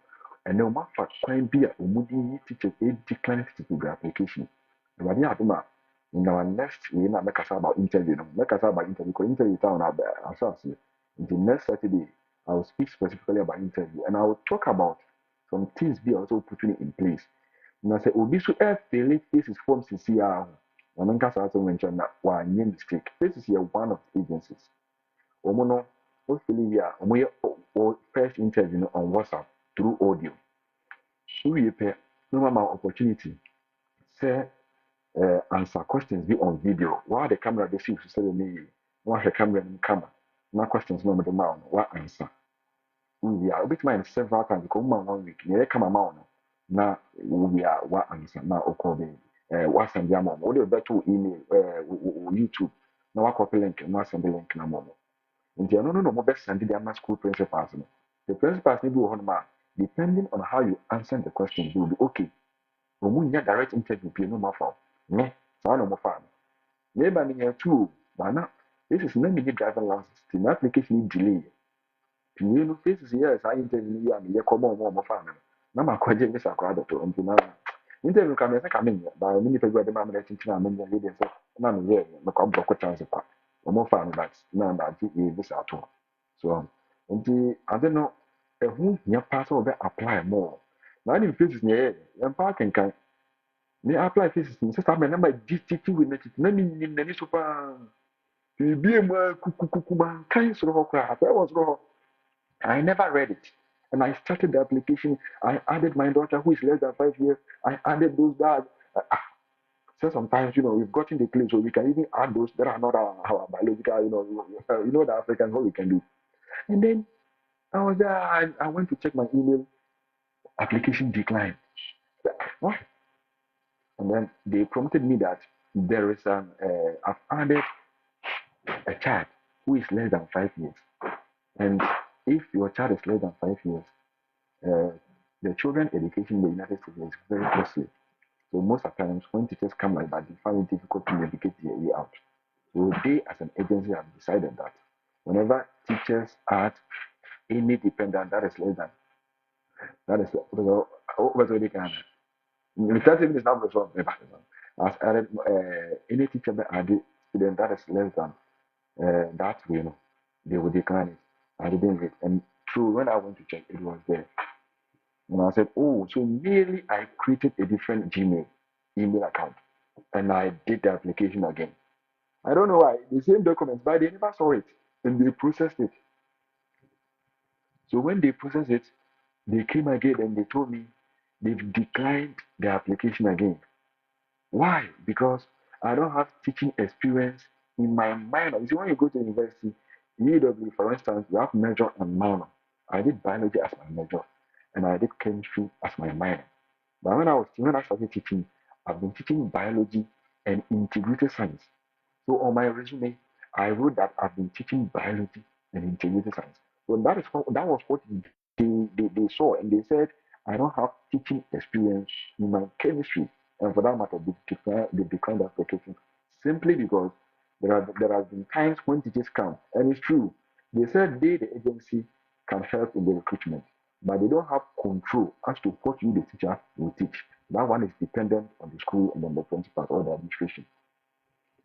ɛnɛ wɔn afa kwan bi a wɔn de yi teacher decline teacher program application awurade adum a in our next wei na mɛkasa about interview no mɛkasa about interview kɔ interview town na ahyɛ ase nti next Saturday I will speak specifically about interview and I will talk about some things bi a also putting in place na sɛ obi so ɛfɛle faces form sisi a ɔno nkasa asɛm wɔ nkyɛn na wanyɛ mistake faces yɛ one of the agencies wɔn no wɔfɛle yi a wɔyɛ first interview no on WhatsApp through audio wowie pɛ na wɔn ama opportunity sɛ answer questions bi on video while the camera dey see you sɛ ɛmi yie na wahwɛ camera no mu kama na questions na wɔn de ma wɔn wa answer wowie a obetuma yɛ several times because wɔn ma 1 week na yɛ kama ma wɔn na wowie a wa answer na ɔkɔ bɛyɛ. WhatsApp ya mom. What better email YouTube. Na wa copy link na send the link na mom. Nti no mo best send the school principals no. The principals need to ma depending on how you answer the question you will be okay. No mo nya direct interview bi no ma fa. Ne, sa no mo fa. Ne ba ni too, but na this is not me driver license. The application delay. You know faces yes, I interview ya me come on mo fa na. Na ma kwaje me sakwa adoto nti na interview ka me sɛ me ba me nipa bi de ma me tintin a me nya leader so na me yɛ me kwa bro ko chance kwa o mo fa no that na na ji e bi sa to so nti ade no ɛho hia pa sɛ obe apply more na ni phases ne yɛ pa kenkan ni apply phases ni sɛ sa me na ma GTT with na me nim na ni so pa bi mu kukukuku man kan so ho kra I was go I never read it. And I started the application. I added my daughter who is less than 5 years. I added those that. So sometimes, we've gotten the place where we can even add those that are not our biological, the African, what we can do. And then I was there. I went to check my email. Application declined. What? And then they prompted me that there is I've added a child who is less than 5 years. And if your child is less than 5 years, the children education in the United States is very costly. So most of the times when teachers come like that, they find it difficult to navigate their way out. So they as an agency have decided that Whenever teachers add any dependent that is less than, that is what they can. In 30 minutes, now, as added, any teacher that added student that is less than that way, they will decline it. I didn't read. And true, when I went to check, it was there. And I said, oh, so merely I created a different Gmail email account and I did the application again. I don't know why. The same documents, but they never saw it and they processed it. So when they processed it, they came again and they told me they've declined the application again. Why? Because I don't have teaching experience in my minor. You see, when you go to university, UW, for instance, you have major and minor. I did biology as my major, and I did chemistry as my minor. But when I started teaching, I've been teaching biology and integrated science. So on my resume, I wrote that I've been teaching biology and integrated science. So that was what they saw, and they said I don't have teaching experience in my chemistry, and for that matter, they declined the application simply because there have been times when teachers come, and it's true. They said the agency can help in the recruitment, but they don't have control as to what you, the teacher, will teach. That one is dependent on the school and then the principal or the administration.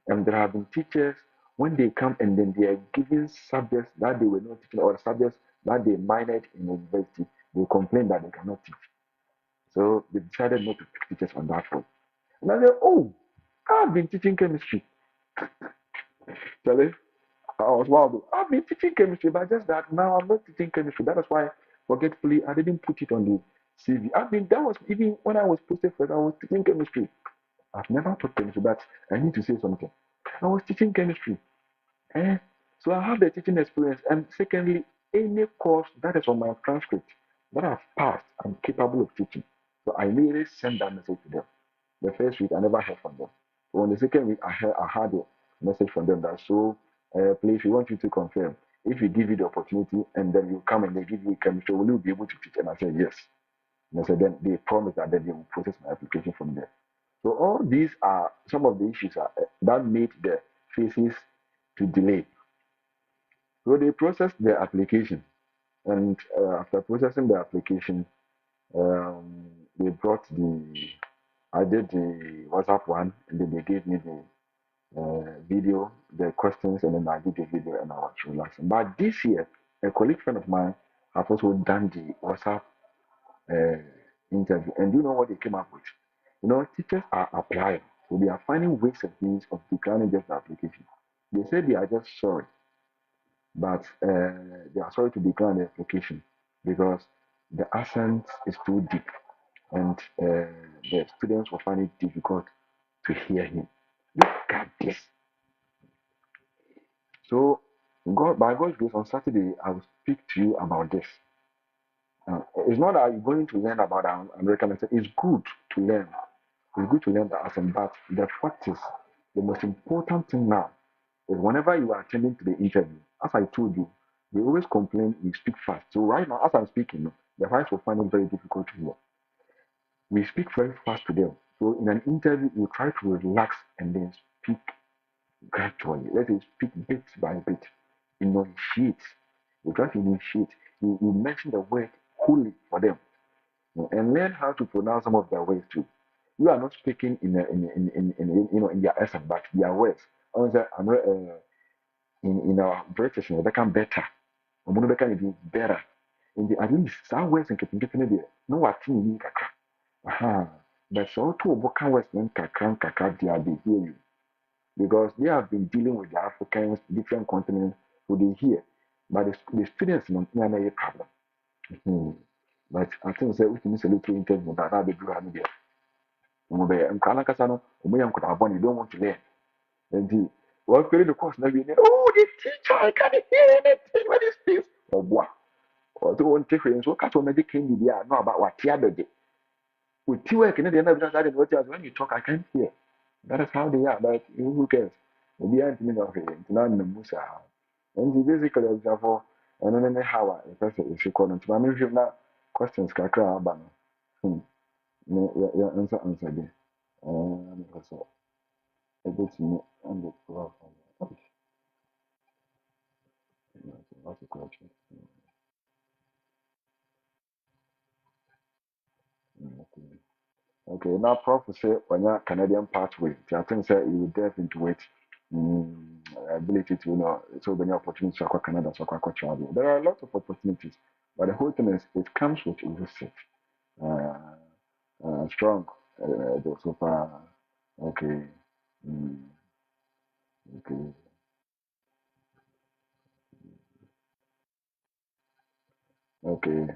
And there have been teachers when they come and then they are given subjects that they were not teaching or subjects that they minored in university, they complain that they cannot teach. So they decided not to pick teachers on that one. And I said, oh, I've been teaching chemistry. Charlie, I was wild. I've been teaching chemistry, but just that now I'm not teaching chemistry. That is why, forgetfully, I didn't put it on the CV. That was even when I was posted first, I was teaching chemistry. I've never taught chemistry, but I need to say something. I was teaching chemistry. Eh? So I have the teaching experience. And secondly, any course that is on my transcript that I've passed, I'm capable of teaching. So I immediately send that message to them. The first week, I never heard from them. So on the second week, I had a message from them that please, we want you to confirm. If we give you the opportunity and then you come and they give you chemistry, will you be able to teach? And I said, yes. And I said, then they promised that then they will process my application from there. So all these are some of the issues that made the phases to delay. So they processed the application, and after processing the application, they brought I did the WhatsApp one, and then they gave me the video, the questions, and then I did the video, and I was relaxing. But this year, a colleague friend of mine has also done the WhatsApp uh, interview, and do you know what they came up with? Teachers are applying, so they are finding ways and means of declining just the application. They said they are just sorry but they are sorry to decline the application because the accent is too deep and the students will find it difficult to hear him. Look at this. So, by God's grace, on Saturday, I will speak to you about this. It's not that you're going to learn about American accent. It's good to learn. It's good to learn the accent, but the fact is, the most important thing now is whenever you are attending to the interview, as I told you, they always complain we speak fast. So right now, as I'm speaking, the whites will find it very difficult to hear. We speak very fast to them. So in an interview, you try to relax and then speak gradually. Let us speak bit by bit. Initiate. You try to initiate. You mention the word holy for them and learn how to pronounce some of their words too. You are not speaking in their accent, but their words. In our British, they become better. Ɔmo no bɛka ne din better. Nti at least saa words nketenkete no deɛ na wate ne nin kakra. But sɛ ɔto wo bo ka words no nkakra deɛ they hear you. Because they have been dealing with the Africans, different continents, so they hear. But the students no na a problem. But I think sɛ wotumi sɛ little interview na abɛduru ha no deɛ ɔmo bɛyɛ nkwa n'ankasa no ɔmo yɛ nkɔtabɔ ne don't want to learn. Nti wɔafiri the course na wie ne the teacher I can't hear anything what is this? Ɔboa. Ɔtɔ wɔn te hwee nso kasa wɔn adi kan bibi a no aba wate adɔgye. Oti work ne deɛ na bi na saa de wɔte as when you talk I can't hear. That is how they are, but who cares? Obi a ntumi na ɔhwee nti na nnam mu saa. Nti basically ɔbusafo ɛno ne how a ɛfɛ sɛ esi kɔ no nti maame hwɛ mu na questions kakra a aba no. Ne yɛ nsa bi. Ne fɛ sɛ ebetumi ɛnde kura fam. That's a question. Okay. Okay, now Prof will say on your Canadian pathway. I think say you will delve into it. Mm, ability to so many opportunities to acquire Canada, to acquire travel. There are a lot of opportunities, but the whole thing is it comes with research. Uh, Strong. So far. Okay. Mm, okay. Okay.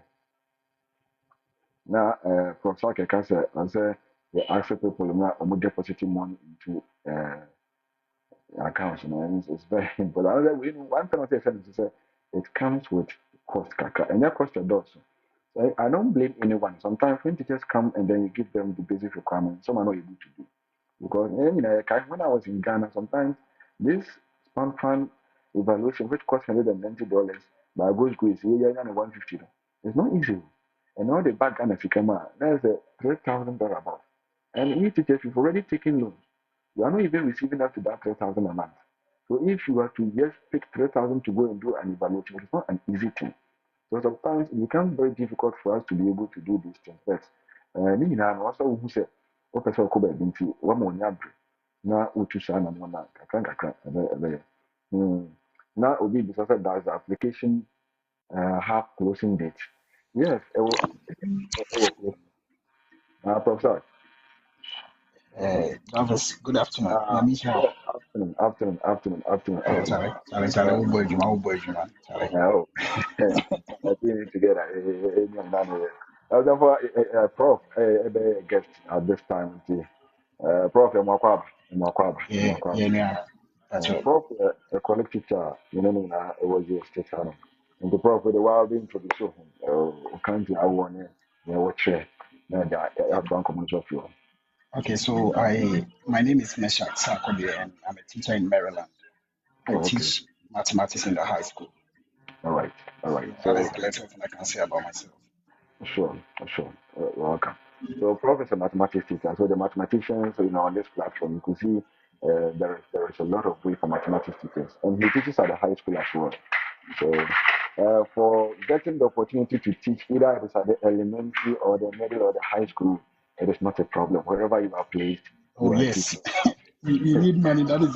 Now, Prof. Sake can say, and say the access people now depositing money into accounts. It's very important. Another way, one thing I say is it comes with cost, kaka, and that cost a lot. So I don't blame anyone. Sometimes when teachers come and then you give them the basic requirements, some are not able to do. Because when I was in Ghana, sometimes this span evaluation, which cost $190, by goes is 150. It's not easy. And now the back Ghana to come out, that's a $3,000 amount. And we teachers, we've already taken loans. You are not even receiving up to that 3,000 a month. So if you were to just pick 3,000 to go and do an evaluation, it's not an easy thing. So sometimes it becomes very difficult for us to be able to do these things. But ne nyinaa no ɔsɛ wohu sɛ wopɛ sɛ wokɔ baabi nti wama ɔni abere na wotu saa nam no na kakra nkakra ɛbɛyɛ. Na obi bisa sɛ does the application have closing date? Yes, ɛwɔ closing. Professor. Travis, good afternoon. Good afternoon. Charlie, who boy you, man. Charlie. Oh, being together. Therefore, Prof, a guest at this time. Prof, Yeah. That's right. Prof, a college teacher, it was your state channel. And the Prof, the wild introduce him. Can't I want what chair? I've done commercial fuel. Okay, so my name is Meshach Sarkodie, and I'm a teacher in Maryland. I teach mathematics in the high school. All right. So that is the little thing I can say about myself. Sure. Welcome. So, Prof is a mathematics teacher. So, the mathematicians, on this platform, you can see there is a lot of way for mathematics teachers, and he teaches at the high school as well. So, for getting the opportunity to teach, either it is at the elementary or the middle or the high school, it is not a problem. Wherever you are placed, you are yes. we need money. That is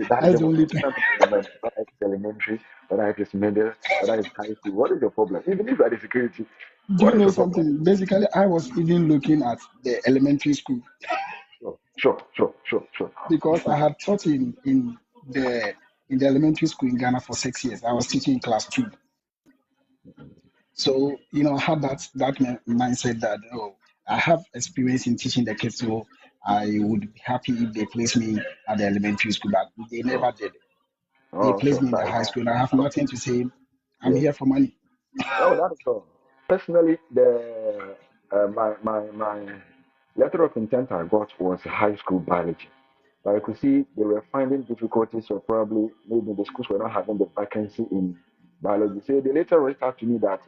that's the only thing. Whether it's elementary, whether it is middle, whether it's high school, what is your problem? Even if you are the security, do you know something? Basically, I was even looking at the elementary school. Sure. Because I had taught in the elementary school in Ghana for 6 years. I was teaching in class 2. So, I had that mindset that, I have experience in teaching the kids, so I would be happy if they place me at the elementary school, but they never did. They placed me in the high school, and I have nothing to say. I'm here for money. Oh, that is all. Personally, my letter of intent I got was high school biology. But I could see they were finding difficulties, or probably maybe the schools were not having the vacancy in biology. So they later reached out to me that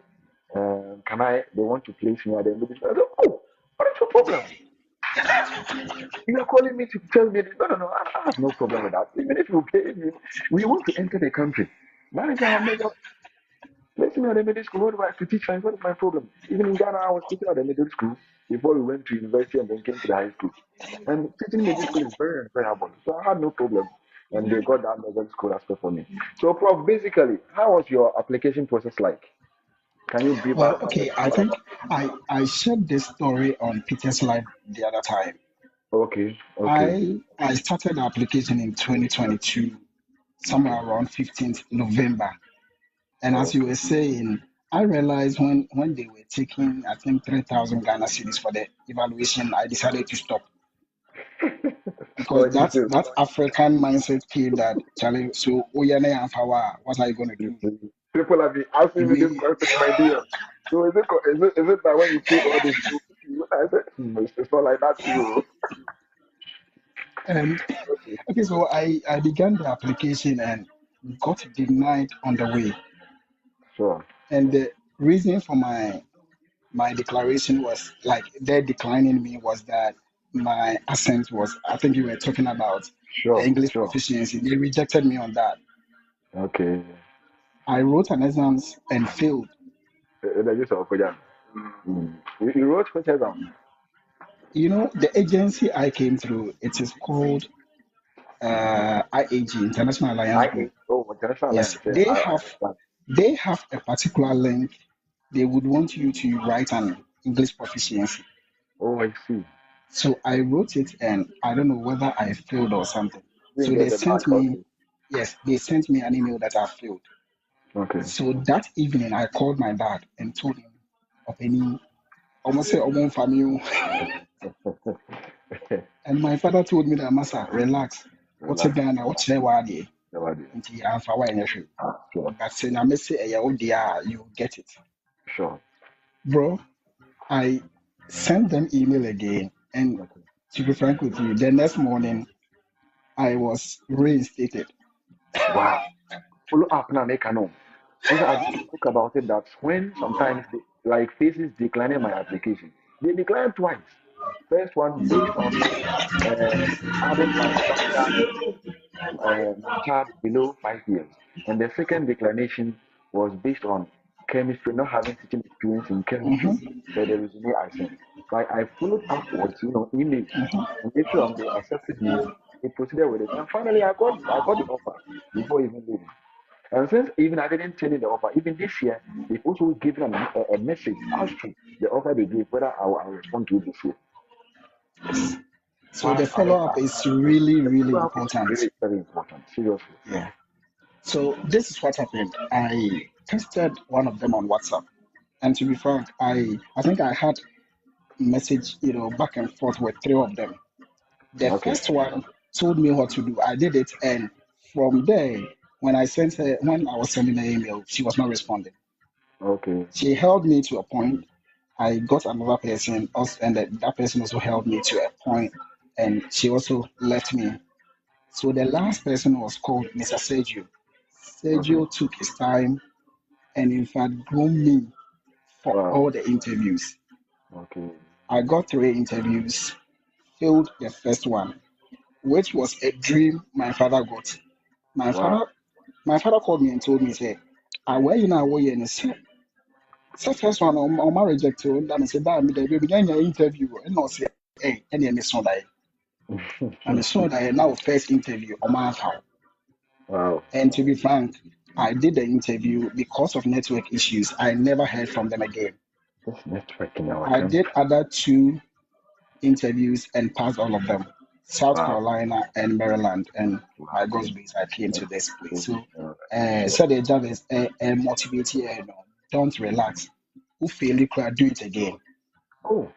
they want to place me at the middle school. I said, oh, what is your problem? You are calling me to tell me, no, I have no problem with that. Even if you pay me, we want to enter the country. That is our major. Place me at the middle school. What do I have to teach science? What is my problem? Even in Ghana, I was teaching at the middle school before we went to university and then came to the high school. And teaching middle school is very enjoyable. So I had no problem. And they got that middle school aspect for me. So, Prof, basically, how was your application process like? Can you brief us? Okay, I think I shared this story on Peter's Live the other time. Okay. I started the application in 2022, somewhere around 15th November. And as you were saying, I realized when they were taking, I think, 3,000 Ghana cedis for the evaluation, I decided to stop. Because that African mindset came that, Charlie, so what are you going to do? People have been asking me this question, my dear. So is it that when you put all this, I said, it's not like that too. And okay, so I began the application and got denied on the way. Sure. And the reason for my declaration was like they're declining me was that my accent was, I think you were talking about the English proficiency. They rejected me on that. Okay. I wrote an exams and failed. The use of Kojan. You wrote which exam? You know, the agency I came through, it is called IAG, International Alliance Group. International Yes, Alliance. Yeah, I understand. they have a particular link. They would want you to write an English proficiency. Oh, I see. So I wrote it and I don't know whether I failed or something. Didn't So get they the sent mark. me, Okay. yes, they sent me an email that I failed. Okay. So that evening I called my dad and told him, Openi, almost say Omon family. And my father told me that Masa, relax. What's a Relax. Ghana? What's the word? Never did. Nti amfa wa nyɛ hwee. Sure. But say na me say ɛyɛ wo deɛ a you get it. Sure. Bro, I sent them email again and Okay. to be frank with you, the next morning I was reinstated. Wow. Follow up now, make a know. Also, I just spoke about it that when sometimes like faces declining my application, they decline twice. First one based on having my child below 5 years, and the second declination was based on chemistry, not having teaching experience in chemistry. Mhm, The resume I sent. Like I followed up with email, mhm. and later on they accepted me. They proceeded with it, and finally I got the offer before even leaving. And since even I didn't tell you the offer, even this year, they've also given a message as to the offer they gave, whether I'll respond to it this year. So But the follow up is really, the really follow-up is important. really very important, seriously. Yeah. So this is what happened. I tested one of them on WhatsApp. And to be frank, I think I had message, back and forth with three of them. The Okay, first one told me what to do. I did it, and from there, when I was sending her email, she was not responding. okay, She held me to a point. I got another person, also, and that person also held me to a point, and she also left me. So the last person was called Mr. Sergio. okay. Sergio took his time and, in fact, groomed me for Wow, all the interviews. okay. I got three interviews, failed the first one, which was a dream my father got. My Wow. father, my father called me and told me, say, where you now where you and say first one on my reject you, and I said, that me the began your interview and not say, hey, any miss on that. I saw that now first interview on my house. Wow. And to be frank, I did the interview because of network issues. I never heard from them again. This network in our I country. did other two interviews and passed all of them. South Wow. Carolina and Maryland, and Wow. by God's grace, I came to this place. So, Sure. said the job is motivate you, don't relax. Who fail you, do it again Oh,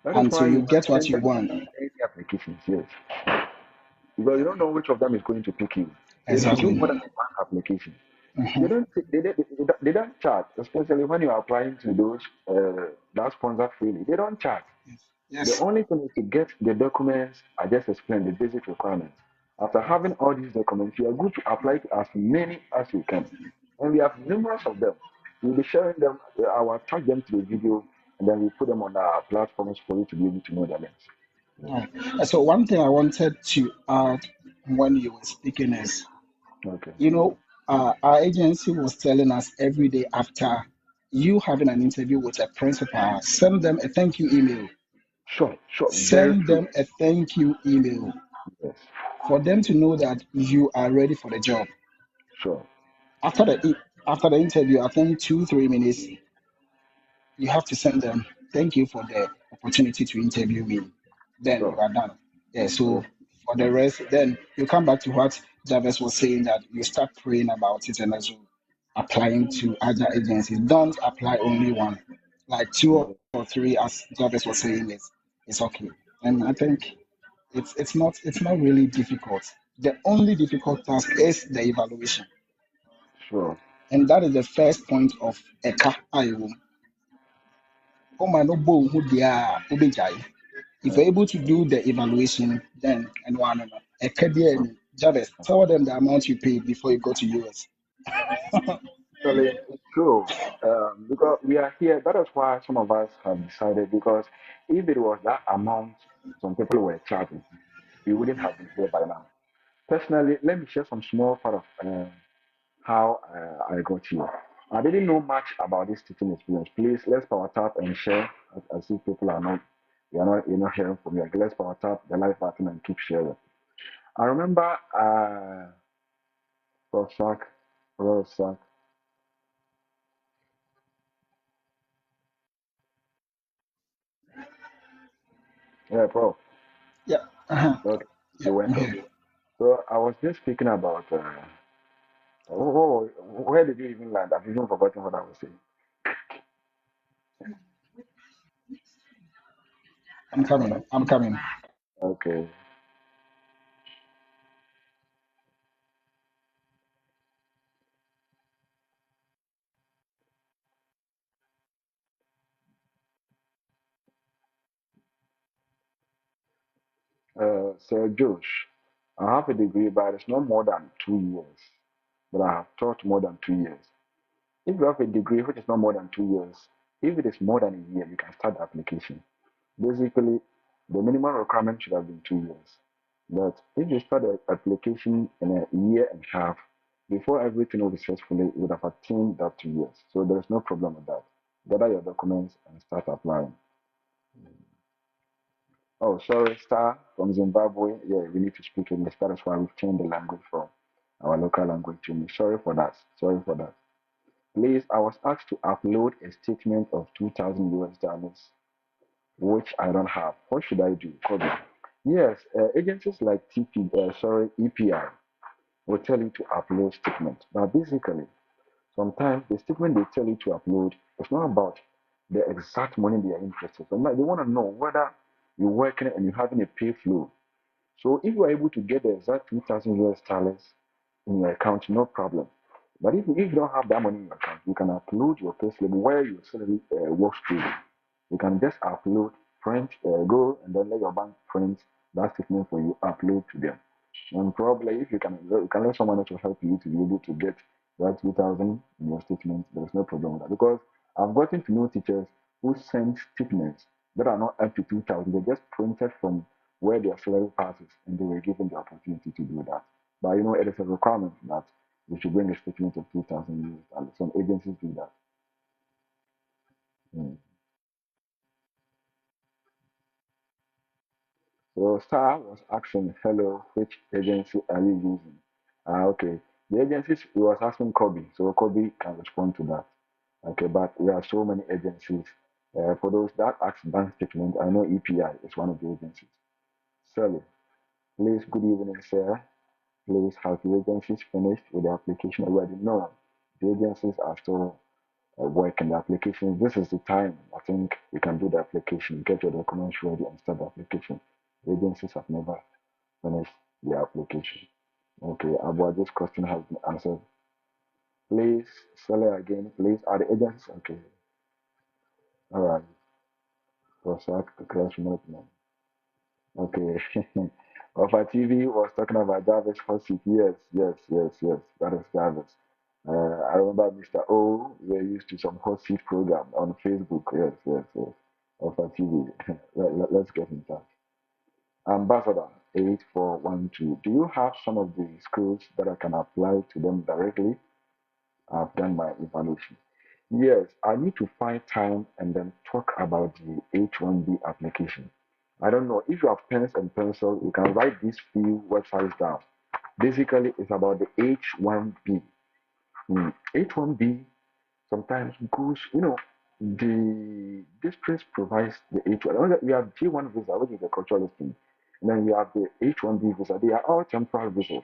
that is until why you you must get what send you out want. any applications, yes. Because you don't know which of them is going to pick you. They should do Exactly. more than one application. They Hmm. don't they don't charge, especially when you are applying to those that sponsor freely. They don't charge. The Yes. only thing is to get the documents I just explained, the basic requirements. After having all these documents, you are good to apply to as many as you can. And we have numerous of them. We'll be sharing them. I will attach them to the video, and then we put them on our platforms for you to be able to know the links. Right. So one thing I wanted to add when you were speaking is, Okay. you know, our agency was telling us every day after you having an interview with a principal, send them a thank you email. Sure, sure. Very Send true. them a thank you email Yes. for them to know that you are ready for the job. Sure. After the interview, I think 2 3 minutes, you have to send them thank you for the opportunity to interview me. Then you Sure. are done. Yeah. So Yes. for the rest, then you come back to what Jarvis was saying, that you start praying about it and also applying to other agencies. Don't apply only one, like two Yes. or three, as Jarvis was saying. It's okay. And I think it's not really difficult. The only difficult task is the evaluation, Sure. and that is the first point of ECA IO. Oh my no bo who they are obejai. If you're Yes. able to do the evaluation, then and one ECA there and Jarvis, tell them the amount you paid before you go to US. Actually, it's true. Because we are here. That is why some of us have decided. Because if it was that amount some people were charging, we wouldn't have been here by now. Personally, let me share some small part of how I got here. I didn't know much about this teaching experience. Please, let's power tap and share. I see people are not, you're not hearing from me. Okay, let's power tap the live button and keep sharing. I remember, Rorschach, Rorschach. Yeah, bro. Yeah. Uh-huh. Okay, Yeah, you I'm went off. here. So I was just speaking about, where did you even land? I've even forgotten what I was saying. I'm coming. I'm coming. Okay. Sir Josh, I have a degree, but it's not more than 2 years. But I have taught more than 2 years. If you have a degree which is not more than 2 years, if it is more than a year, you can start the application. Basically, the minimum requirement should have been 2 years. But if you start the application in a year and a half, before everything will be successfully, you would have attained that 2 years. So there is no problem with that. Gather your documents and start applying. Oh, sorry, Star from Zimbabwe. Yeah, we need to speak English. That is why we've changed the language from our local language to English. Sorry for that. Sorry for that. Please, I was asked to upload a statement of 2,000 US dollars, which I don't have. What should I do? Kobe? Yes, agencies like EPI will tell you to upload statement. But basically, sometimes the statement they tell you to upload is not about the exact money they are interested. Sometimes they want to know whether you're working and you're having a pay flow. So if you are able to get the exact 2,000 US dollars in your account, no problem. But if you don't have that money in your account, you can upload your payslip where your salary works through. You can just upload, print, go and then let your bank print that statement for you, upload to them. And probably if you can let someone else to help you to be able to get that 2,000 in your statement, there's no problem with that. Because I've gotten to know teachers who send statements that are not up to 2,000. They just printed from where their salary passes and they were given the opportunity to do that. But it is a requirement that we should bring a statement of 2,000 US dollars. Some agencies do that. Mm. So Star was asking, hello, which agency are you using? Okay. The agencies he was asking Kobe, so Kobe can respond to that. Okay, but there are so many agencies. For those that ask bank statement, I know EPI is one of the agencies. Sally, please, good evening, sir. Please, have the agencies finished with the application already? No, the agencies are still working the application. This is the time I think you can do the application, get your documents ready and start the application. The agencies have never finished the application. Okay, about this question has been answered. Please, Sally again, please, are the agencies okay? All right, for SAC, crash management. Okay. Alpha TV was talking about Jarvis hot seat. Yes, yes, yes, yes. That is Jarvis. I remember Mr. O. We used to some hot seat program on Facebook. Yes, yes, yes. Alpha TV. Let's get in touch. Ambassador 8412. Do you have some of the schools that I can apply to them directly? I've done my evaluation. Yes, I need to find time and then talk about the H1B application. I don't know if you have pens and pencil, you can write these few websites down. Basically, it's about the H1B. H1B sometimes goes, the district provides the H1. We have J1 visa, which is a cultural thing. And then we have the H1B visa. They are all temporary visas.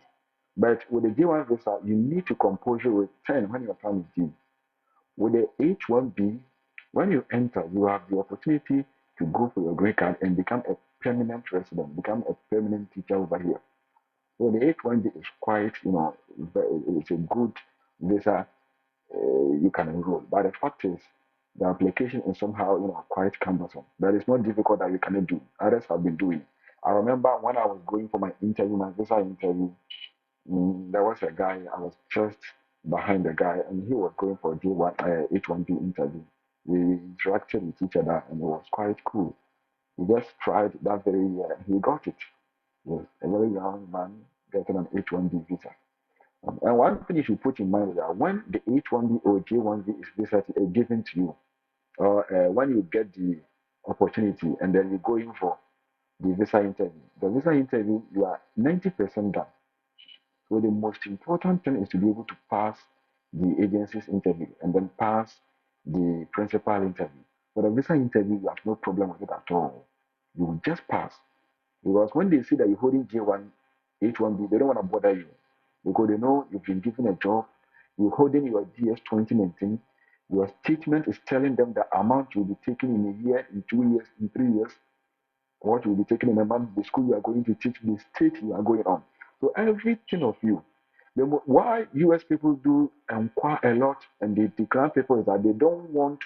But with the J1 visa, you need to compose your return when your time is due. With the H1B, when you enter, you have the opportunity to go for your green card and become a permanent resident, become a permanent teacher over here. So the H1B is quite, it's a good visa you can enroll. But the fact is, the application is somehow, quite cumbersome. That is not difficult that you cannot do. Others have been doing. I remember when I was going for my interview, my visa interview, there was a guy, I was just behind the guy, and he was going for J1, H1B interview. We interacted with each other, and it was quite cool. He just tried that very year, and he got it. Yes, a very young man getting an H1B visa. And one thing you should put in mind is that when the H1B or J1B is basically given to you, or when you get the opportunity and then you go in for the visa interview, you are 90% done. So the most important thing is to be able to pass the agency's interview and then pass the principal interview. For the visa interview, you have no problem with it at all. You will just pass. Because when they see that you're holding J1, H1B, they don't want to bother you. Because they know you've been given a job, you're holding your DS 2019, your statement is telling them the amount you'll be taking in a year, in 2 years, in 3 years, what you'll be taking in a month, the school you are going to teach, the state you are going on. So everything of you. Why US people do inquire a lot and they decline people is that they don't want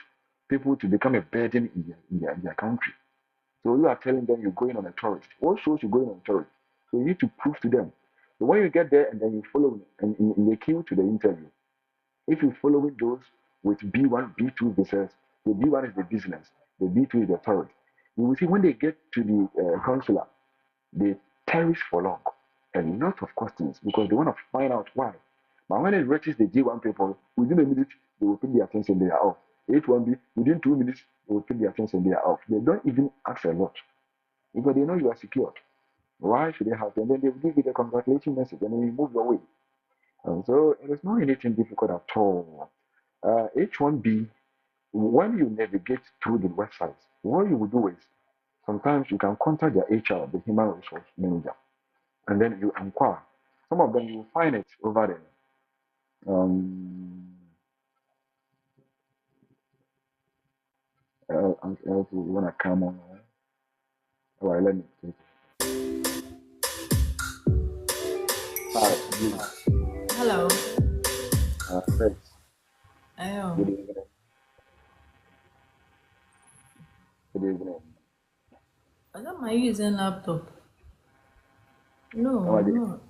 people to become a burden in their country. So you are telling them you're going on a tourist. What shows you're going on a tourist? So you need to prove to them. So when you get there and then you follow in the queue to the interview, if you follow those with B1, B2 visas, the B1 is the business, the B2 is the tourist. You will see when they get to the consular, they tarry for long, a lot of questions because they want to find out why. But when it reaches the J1 people, within a minute, they will pay their attention, they are off. H1B, within 2 minutes, they will pay their attention, they are off. They don't even ask a lot because they know you are secured. Why should they have them? Then they will give you the congratulations message and then you move your way. And so it is not anything difficult at all. H1B, when you navigate through the websites, what you will do is sometimes you can contact their HR, the human resource manager, and then you inquire. Some of them you will find it over there. If you want to come on, all right, let me take it. Hi, good, Hello. Chris, I good am. evening, good evening. Am I using laptop? How No, are I'm you? not.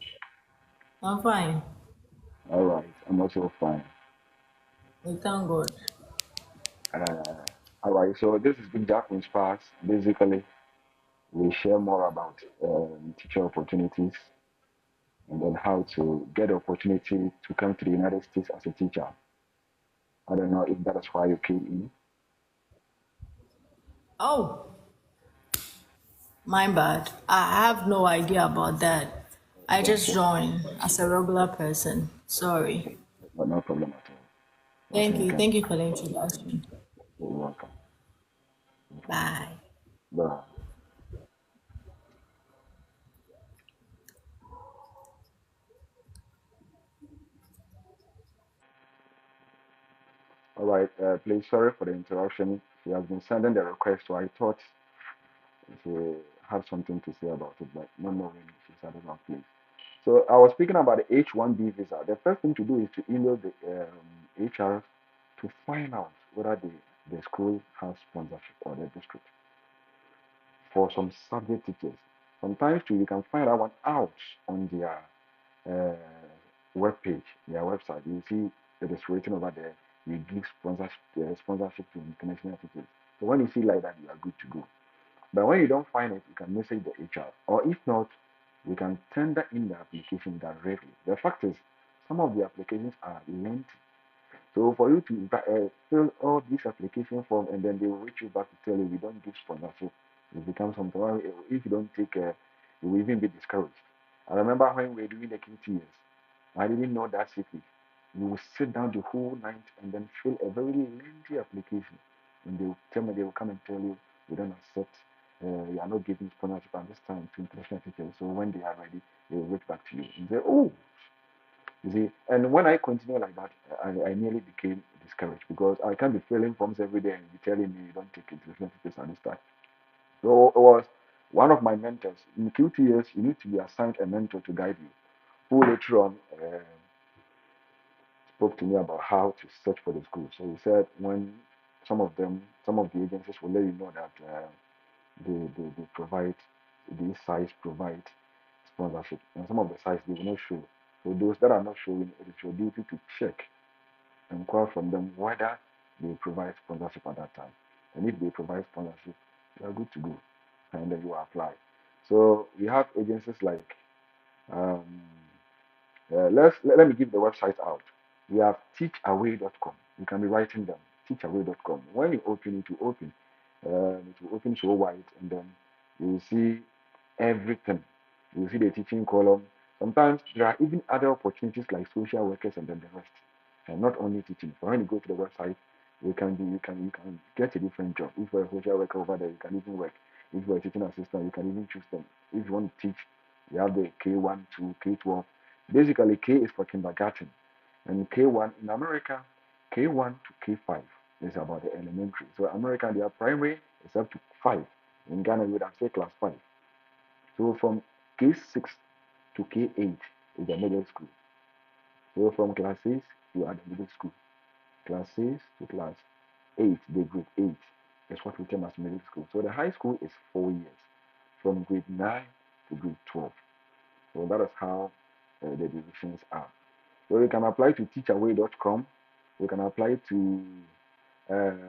I'm fine. All right, I'm also fine. We thank God. All right, so this is Big Jack Sparks. Basically, we share more about teacher opportunities and then how to get the opportunity to come to the United States as a teacher. I don't know if that is why you came in. Oh, my bad. I have no idea about that. I just Okay, joined as a regular person. Sorry. okay, but no problem at all. Thank Okay, you. okay. Thank you for the introduction. You're welcome. Bye. Bye. All right, please, sorry for the interruption. She has been sending the request, so I thought she had something to say about it, but not knowing she's at the wrong place. So I was speaking about the H1B visa. The first thing to do is to email the HR to find out whether the school has sponsorship or the district for some subject teachers. Sometimes too, you can find that one out on their uh, web page, their website. You see it is written over there. You give sponsorship to international teachers. So when you see like that, you are good to go. But when you don't find it, you can message the HR. Or if not, you can tender in the application directly. The fact is, some of the applications are lengthy. So for you to fill all these application form and then they will reach you back to tell you we don't give sponsorship, it becomes something. If you don't take you will even be discouraged. I remember when we were doing the QTS, I didn't know that secret. You will sit down the whole night and then fill a very lengthy application. And they will tell me, they will come and tell you, we don't accept, you are not giving sponsorship at this time to international teachers. So when they are ready, they will reach back to you and say, oh, you see. And when I continue like that, I nearly became discouraged because I can't be filling forms every day and be telling me you don't take international teachers at this time. So it was one of my mentors. In QTS, you need to be assigned a mentor to guide you, who later on spoke to me about how to search for the school. So he said when some of the agencies will let you know that they provide, these sites provide sponsorship, and some of the sites they will not show. So those that are not showing, it is your duty to check and inquire from them whether they provide sponsorship at that time. And if they provide sponsorship, you are good to go, and then you apply. So we have agencies like um, Let me give the website out. We have teachaway.com. You can be writing them. Teachaway.com. When you open it, will open. It will open so wide, and then you will see everything. You will see the teaching column. Sometimes there are even other opportunities like social workers and then the rest, and not only teaching. So when you go to the website, you can get a different job. If you're a social worker over there, you can even work. If you're a teaching assistant, you can even choose them. If you want to teach, you have the K1 to K12. Basically, K is for kindergarten, and K1 in America, K1 to K5 is about the elementary. So America, their primary is up to 5. In Ghana, we would have say class 5. So from K6 to K8 is the middle school. So from class 6, you are the middle school. Class 6 to class 8, the grade 8 is what we term as middle school. So the high school is 4 years, from grade 9 to grade 12. So that is how the divisions are. So you can apply to teachaway.com. You can apply to um,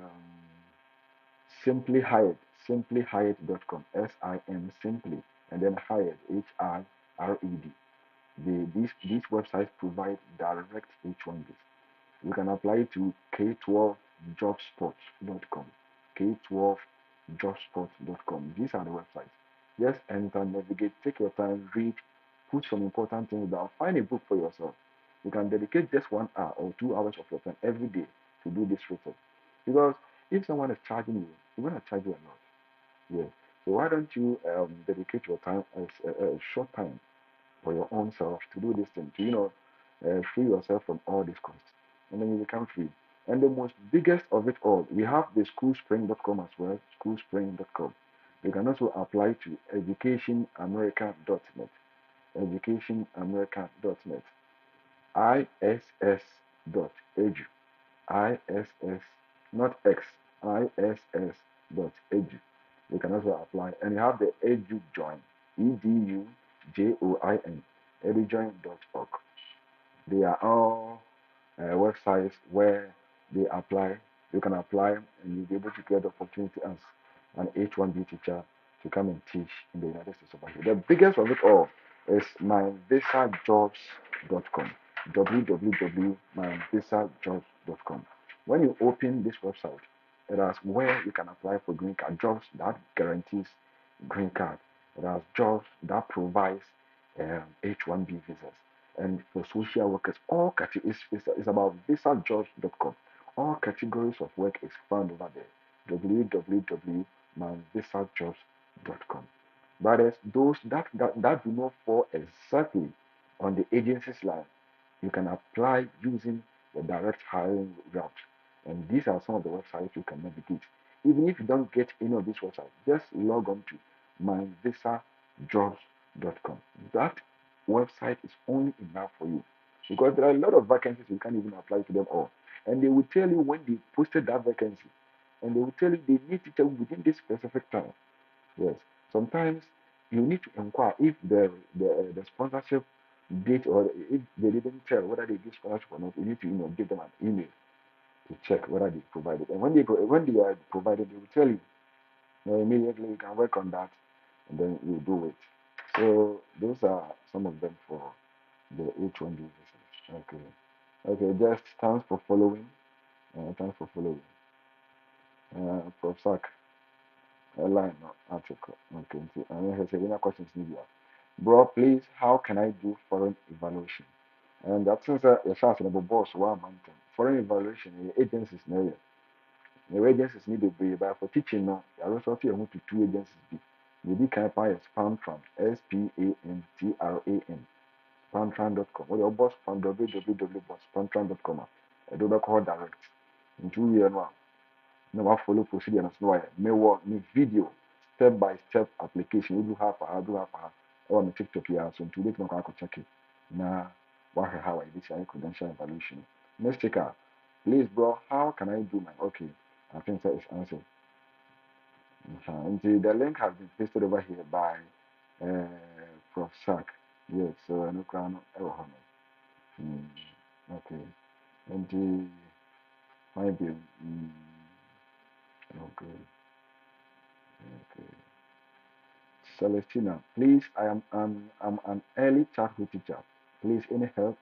simply hired, simplyhired.com, SIM simply, and then hired, HIRED. These websites provide direct H1Bs. You can apply to K12jobspot.com, K12jobspot.com. These are the websites. Just enter, navigate, take your time, read, put some important things down, find a book for yourself. You can dedicate just 1 hour or 2 hours of your time every day to do this research. Because if someone is charging you, you're going to charge you a lot. Yeah. So why don't you dedicate your time as a short time for your own self to do this thing, to free yourself from all these costs, and then you become free. And the most biggest of it all, we have the schoolspring.com as well, schoolspring.com. You can also apply to educationamerica.net, educationamerica.net, iss.edu, iss, not x, iss.edu. You can also apply, and you have the EduJoin, EDUJOIN, edujoin.org. They are all websites where they apply. You can apply, and you'll be able to get the opportunity as an H1B teacher to come and teach in the United States over here. The biggest of it all is myvisajobs.com, www.myvisajobs.com. When you open this website, it has where you can apply for green card jobs that guarantees green card. It has jobs that provides H1B visas, and for social workers, all categories is about visajobs.com. All categories of work is found over there. www.visajobs.com. But as those that do not fall exactly on the agency's line, you can apply using the direct hiring route. And these are some of the websites you can navigate. Even if you don't get any of these websites, just log on to myvisajobs.com. That website is only enough for you, because there are a lot of vacancies you can't even apply to them all. And they will tell you when they posted that vacancy, and they will tell you they need teachers within this specific time. Yes. Sometimes you need to inquire if the sponsorship date, or if they didn't tell whether they give scholarship or not. You need to give them an email to check whether they provided. And when they are provided, they will tell you, immediately you can work on that, and then you do it. So those are some of them for the H1B visas. Okay. Okay. Just thanks for following. Thanks for following. Prof. Sack, a line article. Okay. And then he said, any questions need. Bro, please, how can I do foreign evaluation? And that since a chance in the boss 1 month. Foreign evaluation, agencies now. The agencies need to be, but for teaching now, I also see to 2 agencies. Maybe can buy a Spantran, SPANTRAN, Spantran.com. Or your boss from www.spantran.com. I do not call direct. In 2 years now. Now I follow procedure and so may work me video step by step application. We do have or my TikTok here. So today no can check it. Now what how I did credential evaluation. Next checker. Please bro, how can I do my okay? I think that is answered. And the link has been pasted over here by Prof. Sack. Yes, so I know crown okay. And the might be okay. Okay. Celestina, please, I'm an early childhood teacher. Please, any help?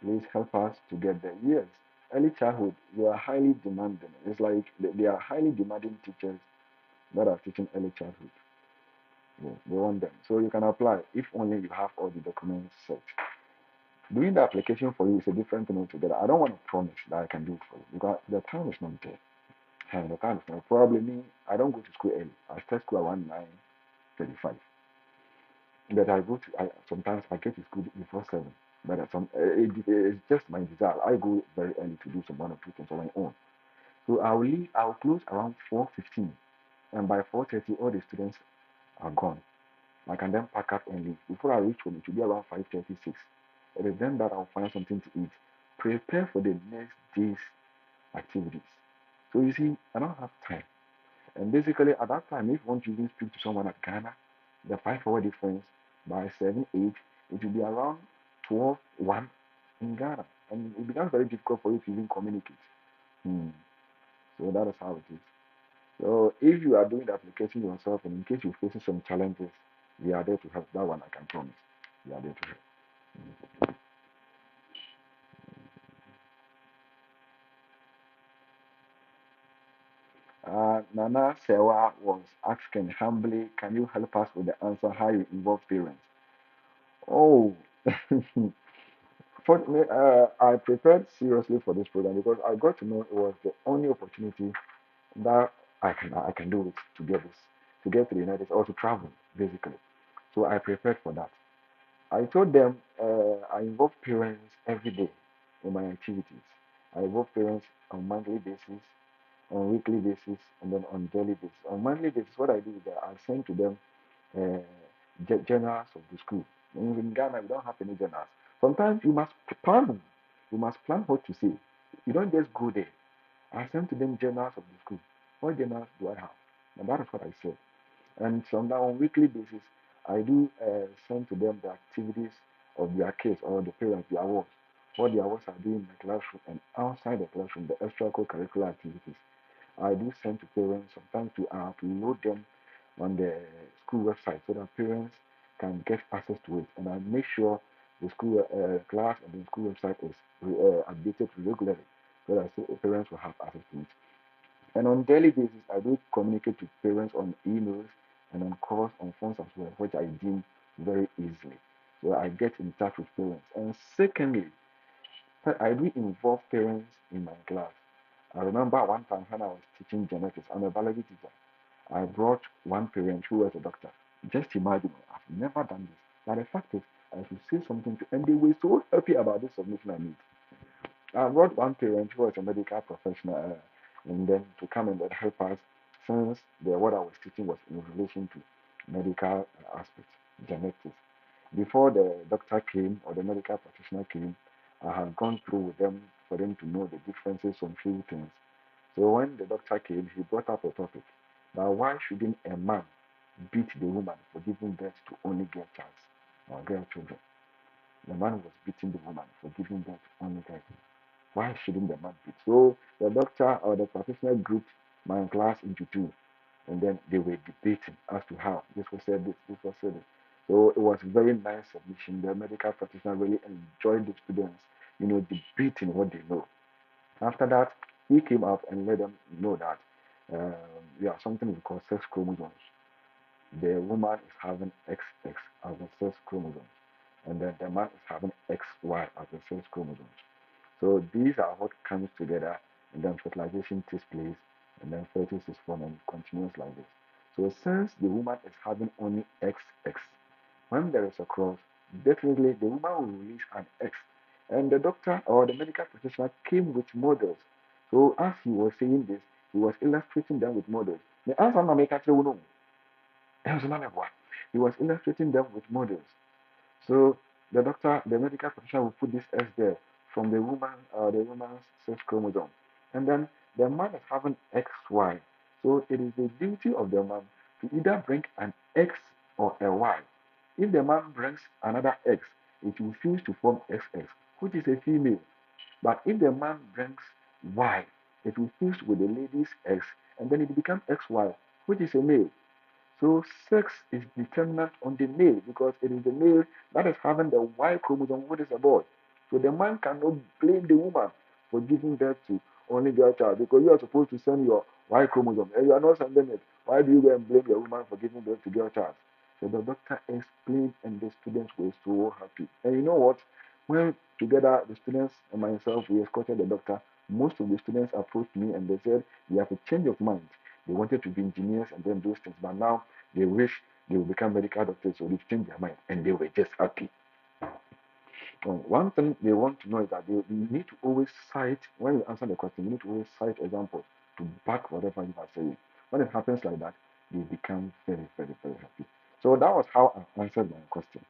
Please help us to get there. Yes, early childhood, they are highly demanding. It's like they are highly demanding teachers that are teaching early childhood. Yeah, they want them. So you can apply if only you have all the documents set. Doing the application for you is a different thing altogether. I don't want to promise that I can do it for you because the time is not there. And the time is not. Probably me, I don't go to school early. I start school around 9:35. But sometimes I get to school before 7. But it's just my desire. I go very early to do some one or two things on my own. So I'll close around 4:15. And by 4:30, all the students are gone. I can then pack up and leave. Before I reach home, it will be around 5:36. It is then that I'll find something to eat. Prepare for the next day's activities. So you see, I don't have time. And basically, at that time, if you want to even speak to someone at Ghana, the 5 hour difference by 7, 8, it will be around 12, 1 in Ghana. And it becomes very difficult for you to even communicate. Hmm. So that is how it is. So if you are doing the application yourself and in case you're facing some challenges, we are there to help. That one I can promise. We are there to help. Nana Sewa was asking humbly, can you help us with the answer how you involve parents? Oh, for me, I prepared seriously for this program because I got to know it was the only opportunity that I can do it to get to the United States or to travel basically. So I prepared for that. I told them I involve parents every day in my activities. I involve parents on monthly basis, on weekly basis, and then on daily basis. On monthly basis, what I do is that I send to them journals of the school. In Ghana, we don't have any journals. Sometimes you must plan. You must plan what to say. You don't just go there. I send to them journals of the school. What journals do I have? And that is what I said. And sometimes on weekly basis, I do send to them the activities of their kids or the parents, their works, what their works are doing in the classroom and outside the classroom, the extracurricular activities. I do send to parents sometimes to upload them on the school website so that parents can get access to it. And I make sure the school class and the school website is updated regularly so that parents will have access to it. And on daily basis, I do communicate with parents on emails and on calls on phones as well, which I deem very easily. So I get in touch with parents. And secondly, I do involve parents in my class. I remember one time when I was teaching genetics, I'm a biology teacher. I brought one parent who was a doctor. Just imagine, I've never done this. But the fact is, I should say something to, and they were so happy about this submission I made. I brought one parent who was a medical professional, and then to come and help us since what I was teaching was in relation to medical aspects, genetics. Before the doctor came or the medical practitioner came, I had gone through with them for them to know the differences on few things. So when the doctor came, he brought up a topic. Now, why shouldn't a man beat the woman for giving birth to only girl child or girl children? The man was beating the woman for giving birth to only girl. Why shouldn't the man beat? So the doctor or the practitioner grouped my class into two, and then they were debating as to how this was said, this was said. This. So it was very nice submission. The medical practitioner really enjoyed the students, debating what they know. After that, he came up and let them know that we have something we call sex chromosomes. The woman is having XX as the sex chromosomes, and then the man is having XY as the sex chromosomes. So these are what comes together, and then fertilization takes place, and then fetus is formed and continues like this. So since the woman is having only XX, when there is a cross, definitely the woman will release an X. And the doctor or the medical practitioner came with models. So as he was saying this, he was illustrating them with models. The answer na make actually no. He was illustrating them with models. So the medical practitioner will put this S there from the woman's sex chromosome. And then the man is having XY. So it is the duty of the man to either bring an X or a Y. If the man brings another X, it will fuse to form XX, which is a female. But if the man brings Y, it will fuse with the lady's X, and then it becomes XY, which is a male. So sex is determinant on the male because it is the male that is having the Y chromosome, which is a boy. So the man cannot blame the woman for giving birth to only girl child because you are supposed to send your Y chromosome and you are not sending it. Why do you go and blame your woman for giving birth to girl child? So the doctor explained and the students were so happy. And you know what? When together the students and myself we escorted the doctor, most of the students approached me and they said they have a change of mind. They wanted to be engineers and then those things, but now they wish they will become medical doctors, so they've changed their mind and they were just happy. One thing they want to know is that you need to always cite, when you answer the question, you need to always cite examples to back whatever you are saying. When it happens like that, they become very, very, very happy. So that was how I answered my question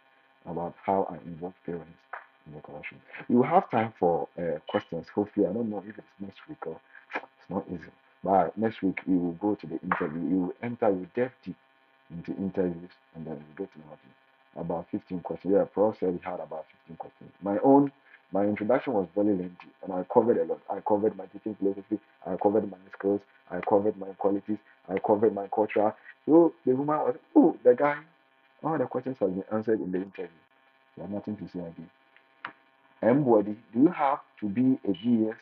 about how I involve parents in the classroom. We will have time for questions. Hopefully, I don't know if it's next week or it's not easy. But next week we will go to the interview. We will enter, we delve deep into interviews and then we get to know about 15 questions. Yeah, Prof said he had about 15 questions. My introduction was very lengthy and I covered a lot. I covered my teaching philosophy, I covered my skills, I covered my qualities, I covered my culture. So the woman was, oh, the guy, all the questions have been answered in the interview. You have nothing to say again. Embody, do you have to be a GS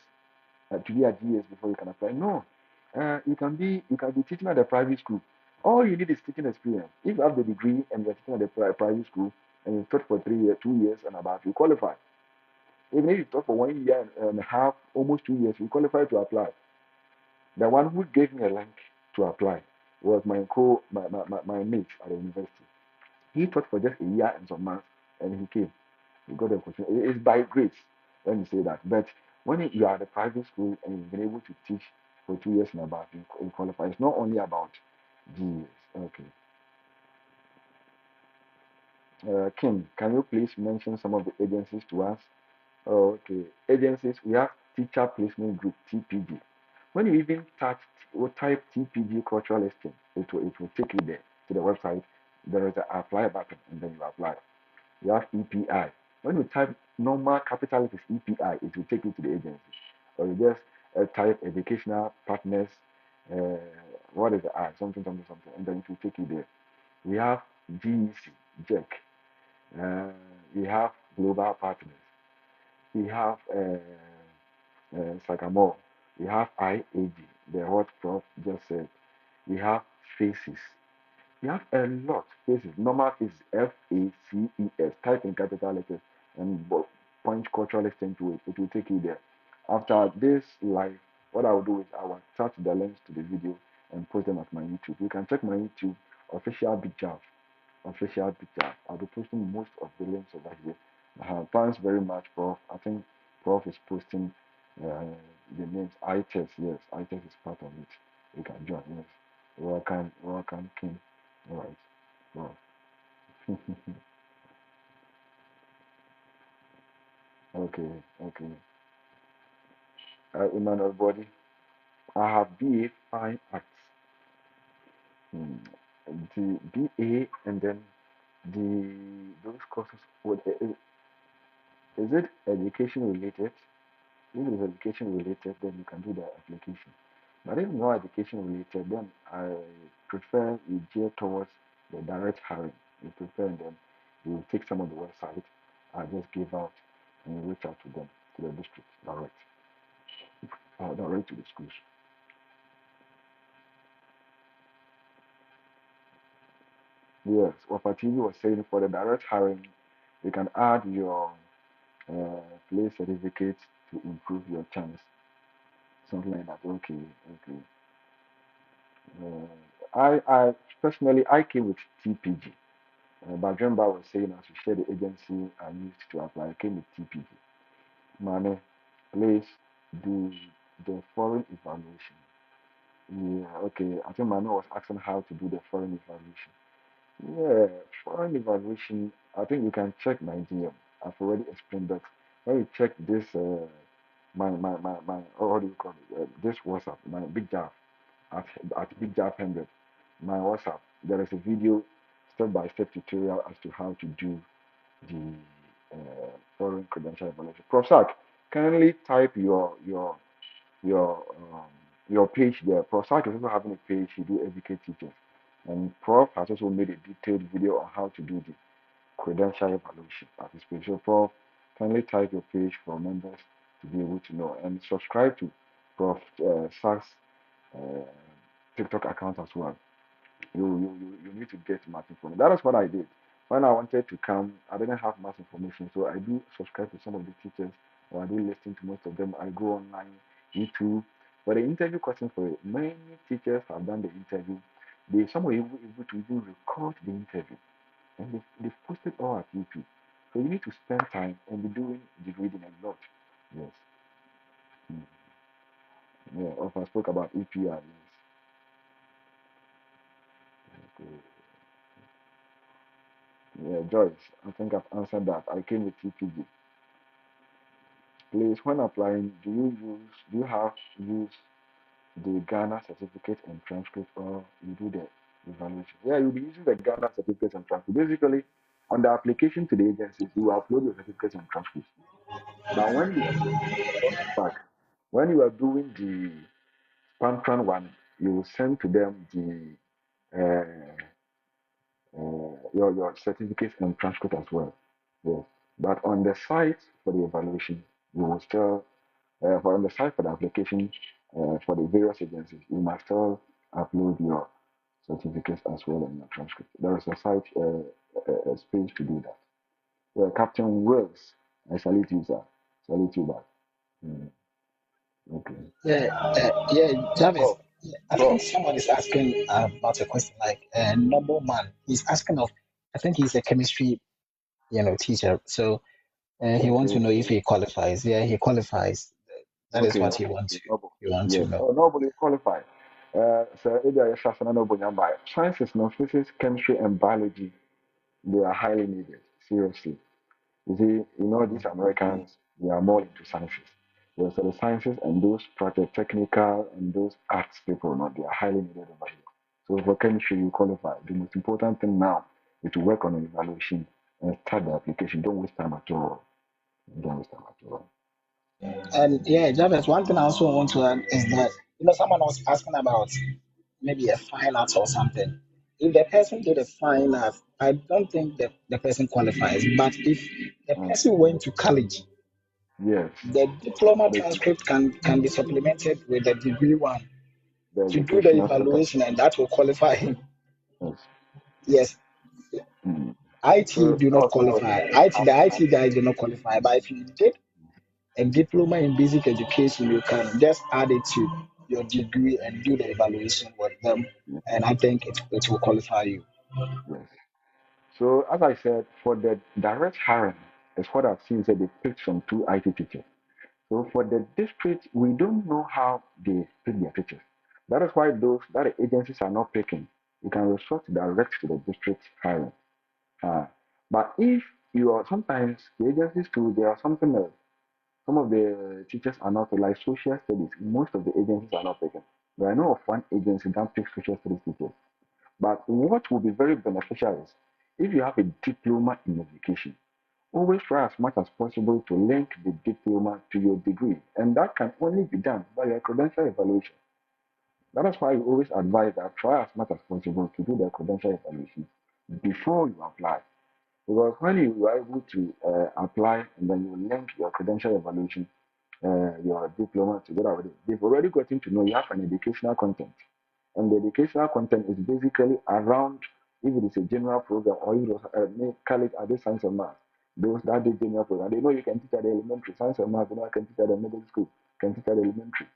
to be at GS before you can apply? No. You can be teaching at a private school. All you need is teaching experience. If you have the degree and you're teaching at a private school and you taught for 3 years, 2 years and above, you qualify. Even if you taught for 1 year and a half, almost 2 years, you qualify to apply. The one who gave me a link to apply was my mate at the university. He taught for just a year and some months and he came. You got the opportunity. It's by grace. Let me say that. But when you are at a private school and you've been able to teach for 2 years and above, you qualify. It's not only about GS. Okay. Kim, can you please mention some of the agencies to us? Oh, okay. Agencies, we have Teacher Placement Group, TPG. When you even type TPG Cultural Exchange, it will take you there to the website. There is an apply button and then you apply. You have EPI. When you type normal capital letters EPI, it will take you to the agency. Or you just type educational partners, uh, what is the I? Something, something, something, and then it will take you there. We have GEC, JEC. We have global partners. We have Sagamore. We have IAG, the what Prof just said. We have FACES. We have a lot faces, normal faces, FACES, type in capital letters and point cultural exchange to it. It will take you there. After this live, what I will do is I will attach the links to the video and post them at my YouTube. You can check my YouTube, official Big Job, official Big Job. I'll be posting most of the links over here. Thanks very much, Prof. I think Prof is posting the names. iTest, yes, iTest is part of it. You can join, yes. Welcome, King. All right. Wow. Okay. Okay. Emmanuel Body. I have BA Fine Arts. Hmm. The BA and then those courses. Is it education related? If it is education related, then you can do the application. But if not education related, then I prefer you gear towards the direct hiring. You prefer and then you take some of the website. I just give out and you reach out to them, to the district direct, direct to the schools. Yes, what TV was saying for the direct hiring, you can add your place certificate to improve your chance. Something like that. Okay, okay. I personally I came with TPG. But Jemba was saying as we share the agency I used to apply, I came with TPG. Mane, please do the foreign evaluation. Yeah, okay. I think Mane was asking how to do the foreign evaluation. Yeah, foreign evaluation, I think you can check my DM. I've already explained that. When you check this, what do you call it? This WhatsApp, my Big Jaff, at Big Jaff 100, my WhatsApp, there is a video, step-by-step tutorial as to how to do the foreign credential evaluation. Prof. Sack, kindly type your page there. Prof. Sack is also having a page, he do educate teachers. And Prof has also made a detailed video on how to do the credential evaluation participation. So Prof, kindly type your page for members to be able to know and subscribe to Prof Sachs uh, TikTok account as well. You need to get much information. That is what I did. When I wanted to come, I didn't have much information, so I do subscribe to some of the teachers, or I do listen to most of them. I go online, YouTube. But the interview questions for it, many teachers have done the interview. Some were able to even record the interview, and they posted all at YouTube. So you need to spend time and be doing the reading a lot. Yes. Mm. Yeah. Also, I spoke about EPR. Yes. Okay. Yeah, Joyce, I think I've answered that. I came with TPG. Please, when applying, do you have use the Ghana certificate and transcript, or you do the evaluation? Yeah, you'll be using the Ghana certificate and transcript. Basically, on the application to the agencies, you upload your certificates and transcripts. Now, back, when you are doing the Pantran one, you will send to them the your certificates and transcript as well. Yes. But on the site for the evaluation, you will still for on the site for the application for the various agencies, you must still upload your certificates as well and your transcript. There is a site space to do that. Captain Wills, I salute you, sir. Salute you back. Mm, okay. Jarvis. Oh, I think Prof. someone is asking about a question like Noble Man. He's asking of, I think he's a chemistry, teacher. So he wants to Okay. know if he qualifies. Yeah, he qualifies. That is Okay. what Okay. Noble. he wants to Yes. know. Oh, Noble, you qualify. So, Ida Shasana Noble Nyambai. Sciences, no physics, chemistry, and biology, they are highly needed. Seriously. You see, these Americans, they are more into sciences. Yeah, so the sciences and those project technical and those arts people, they are highly needed over here. So for chemistry, you qualify. The most important thing now is to work on an evaluation and start the application. Don't waste time at all. Don't waste time at all. And yeah, Jarvis, one thing I also want to add is that, someone was asking about maybe a fine art or something. If the person did a fine art, I don't think the person qualifies. But if the Mm. person went to college, Yes, the diploma the, transcript can be supplemented with the degree one the to do the educational evaluation, and that will qualify him. yes. Yes, Mm. IT So do that not was what I was qualify. saying. The IT guys do not qualify. But if you did a diploma in basic education, you can just add it to your degree and do the evaluation with them, Yes, and I think it will qualify you. yes. So as I said, for the direct hiring, is what I've seen. Say they picked some two IT teachers. So for the district, we don't know how they pick their teachers. That is why those that the agencies are not picking. You can resort direct to the district hiring. Uh, but if you are sometimes the agencies too, there are something else. Some of the teachers are not like social studies. Most of the agencies are not picking. But I know of one agency that picks social studies teachers. But what will be very beneficial is if you have a diploma in education, always try as much as possible to link the diploma to your degree, and that can only be done by your credential evaluation. That is why we always advise that try as much as possible to do the credential evaluation before you apply. Because when you are able to apply and then you link your credential evaluation, your diploma together with it, they've already gotten to know you have an educational content. And the educational content is basically around if it is a general program or if it was college at the science and math. Those that did general program, they know you can teach at the elementary science and math, I can teach at the middle school, can teach at the elementary.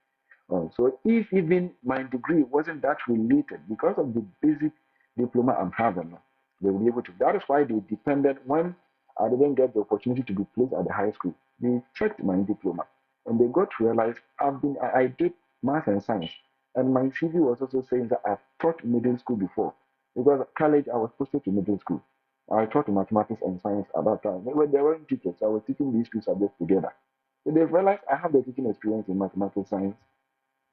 So if even my degree wasn't that related because of the basic diploma I'm having, they will be able to. That is why they depended when I didn't get the opportunity to be placed at the high school. They checked my diploma and they got to realize I did math and science. And my CV was also saying that I've taught middle school before. Because at college I was posted to middle school. I taught mathematics and science at that time. They weren't teachers. I was teaching these two subjects together. So they realized I have the teaching experience in mathematics, science,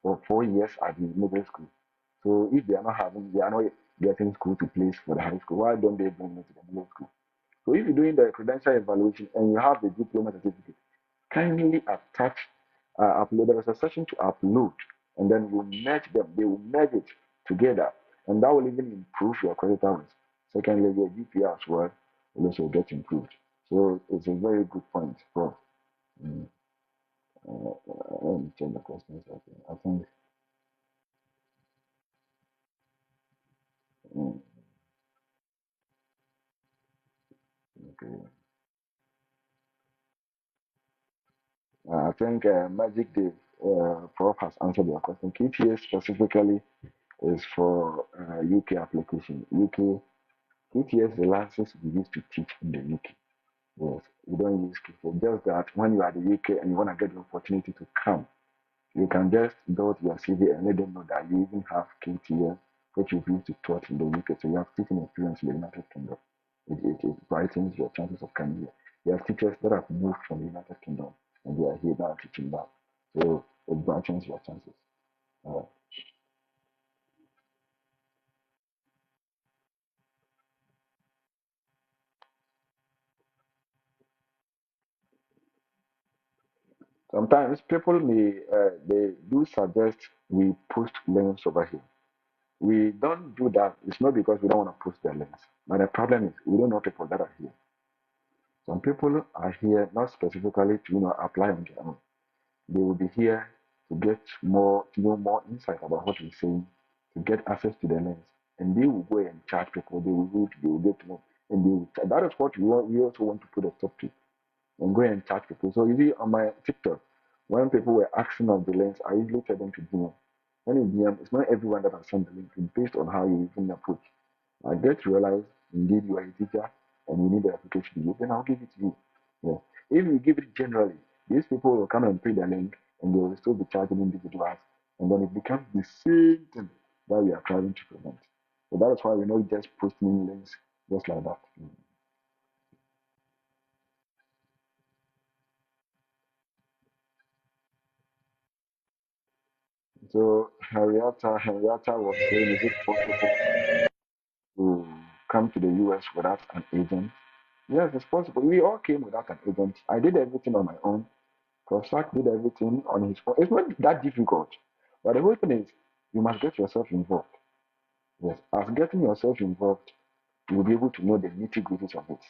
for 4 years at the middle school. So if they are not getting school to place for the high school, why don't they bring me to the middle school? So if you're doing the credential evaluation and you have the diploma certificate, kindly attach, upload. There is a section to upload, and then you merge them. They will merge it together, and that will even improve your credit hours. Secondly, your GPA as well will also get improved. So it's a very good point, bro. Mm. Let me change the questions. I think mm, okay. I think Magic Dave Prof has answered your question. KTA specifically is for UK application. UK KTS the license we used to teach in the UK. Yes, we don't use KTS. Just that when you are the UK and you want to get the opportunity to come, you can just build your CV and let them know that you even have KTS, which you've used to taught in the UK. So you have teaching experience in the United Kingdom. It brightens your chances of coming here. You have teachers that have moved from the United Kingdom and they are here now teaching that. So it brightens your chances. Uh, Sometimes people they do suggest we post links over here. We don't do that. It's not because we don't want to post the links, but the problem is we don't know people that are here. Some people are here not specifically to apply on their own. They will be here to get more to know more insight about what we're saying, to get access to the links, and they will go and chat people. They will read, they will get to know, and they will. That is what we want. We also want to put a stop to and go and chat people. So you see on my TikTok, when people were asking of the links, I usually tell them to DM. When you DM, it's not everyone that has sent the link. It's based on how you even approach. I get to realize indeed you are a teacher and you need the application to you, then I'll give it to you. Yeah. If you give it generally, these people will come and pay the link and they will still be charging individuals, and then it becomes the same thing that we are trying to prevent. So that is why we're not just posting links just like that. So Henrietta was saying, is it possible to come to the US without an agent? Yes, it's possible. We all came without an agent. I did everything on my own. Profsak did everything on his own. It's not that difficult. But the whole thing is, you must get yourself involved. Yes, as getting yourself involved, you will be able to know the nitty gritties of it.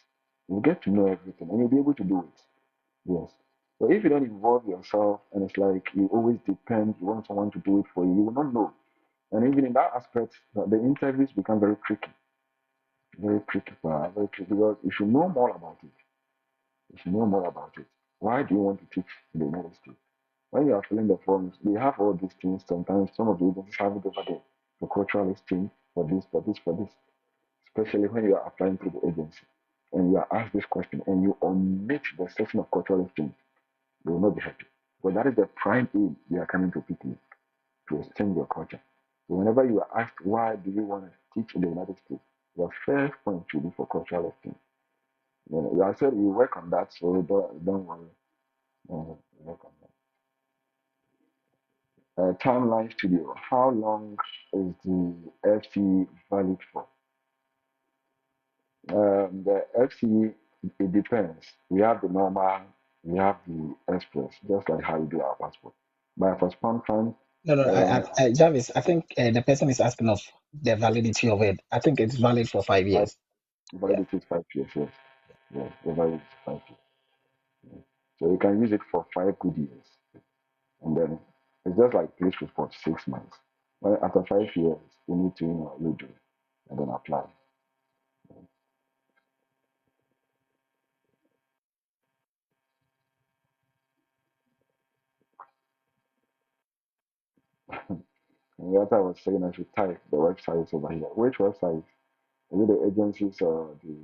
You get to know everything and you'll be able to do it. Yes. But if you don't involve yourself and it's like you always depend, you want someone to do it for you, you will not know. And even in that aspect, the interviews become very tricky, very tricky because you should know more about it. You should know more about it. Why do you want to teach in the United States? When you are filling the forms, they have all these things. Sometimes some of the agencies have it over there for cultural exchange, for this, for this, for this. Especially when you are applying through the agency and you are asked this question and you omit the section of cultural exchange, they will not be happy. But that is the prime aim they are coming to pick you to exchange your culture. So whenever you are asked why do you want to teach in the United States, your first point should be for cultural exchange. I said you work on that, so don't worry. Work on that. Timeline studio. How long is the FC valid for? The FC, it depends. We have the normal, we have the express, just like how we do our passport. But for spontan, No, no, uh, Jarvis, I think the person is asking of the validity of it. I think it's valid for 5 years. Yeah. validity is 5 years, yes. Yes, the validity is 5 years. Yes. So you can use it for 5 good years. And then it's just like police report 6 months. Well, after 5 years, you need to redo it and then apply. And what I was saying, I should type the websites over here. Which websites? Is it the agencies or the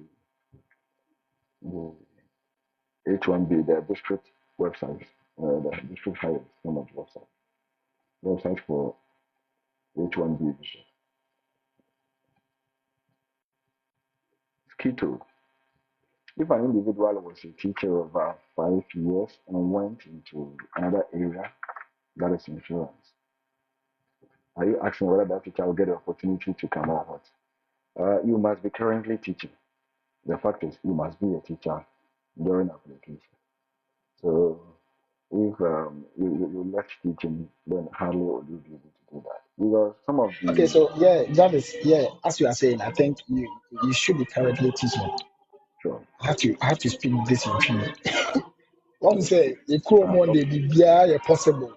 H1B, the district websites, the district hires, some of the websites. Websites for H1B. Skito. If an individual was a teacher over 5 years and went into another area, that is insurance. Are you asking whether that teacher will get the opportunity to come out? What? You must be currently teaching. The fact is, you must be a teacher during application. So if you left teaching, then hardly will you be able to do that. because some of Okay, the so yeah, that is yeah. As you are saying, I think you should be currently teaching. sure, I have to speak this in tree. One say you call problem, Monday be possible.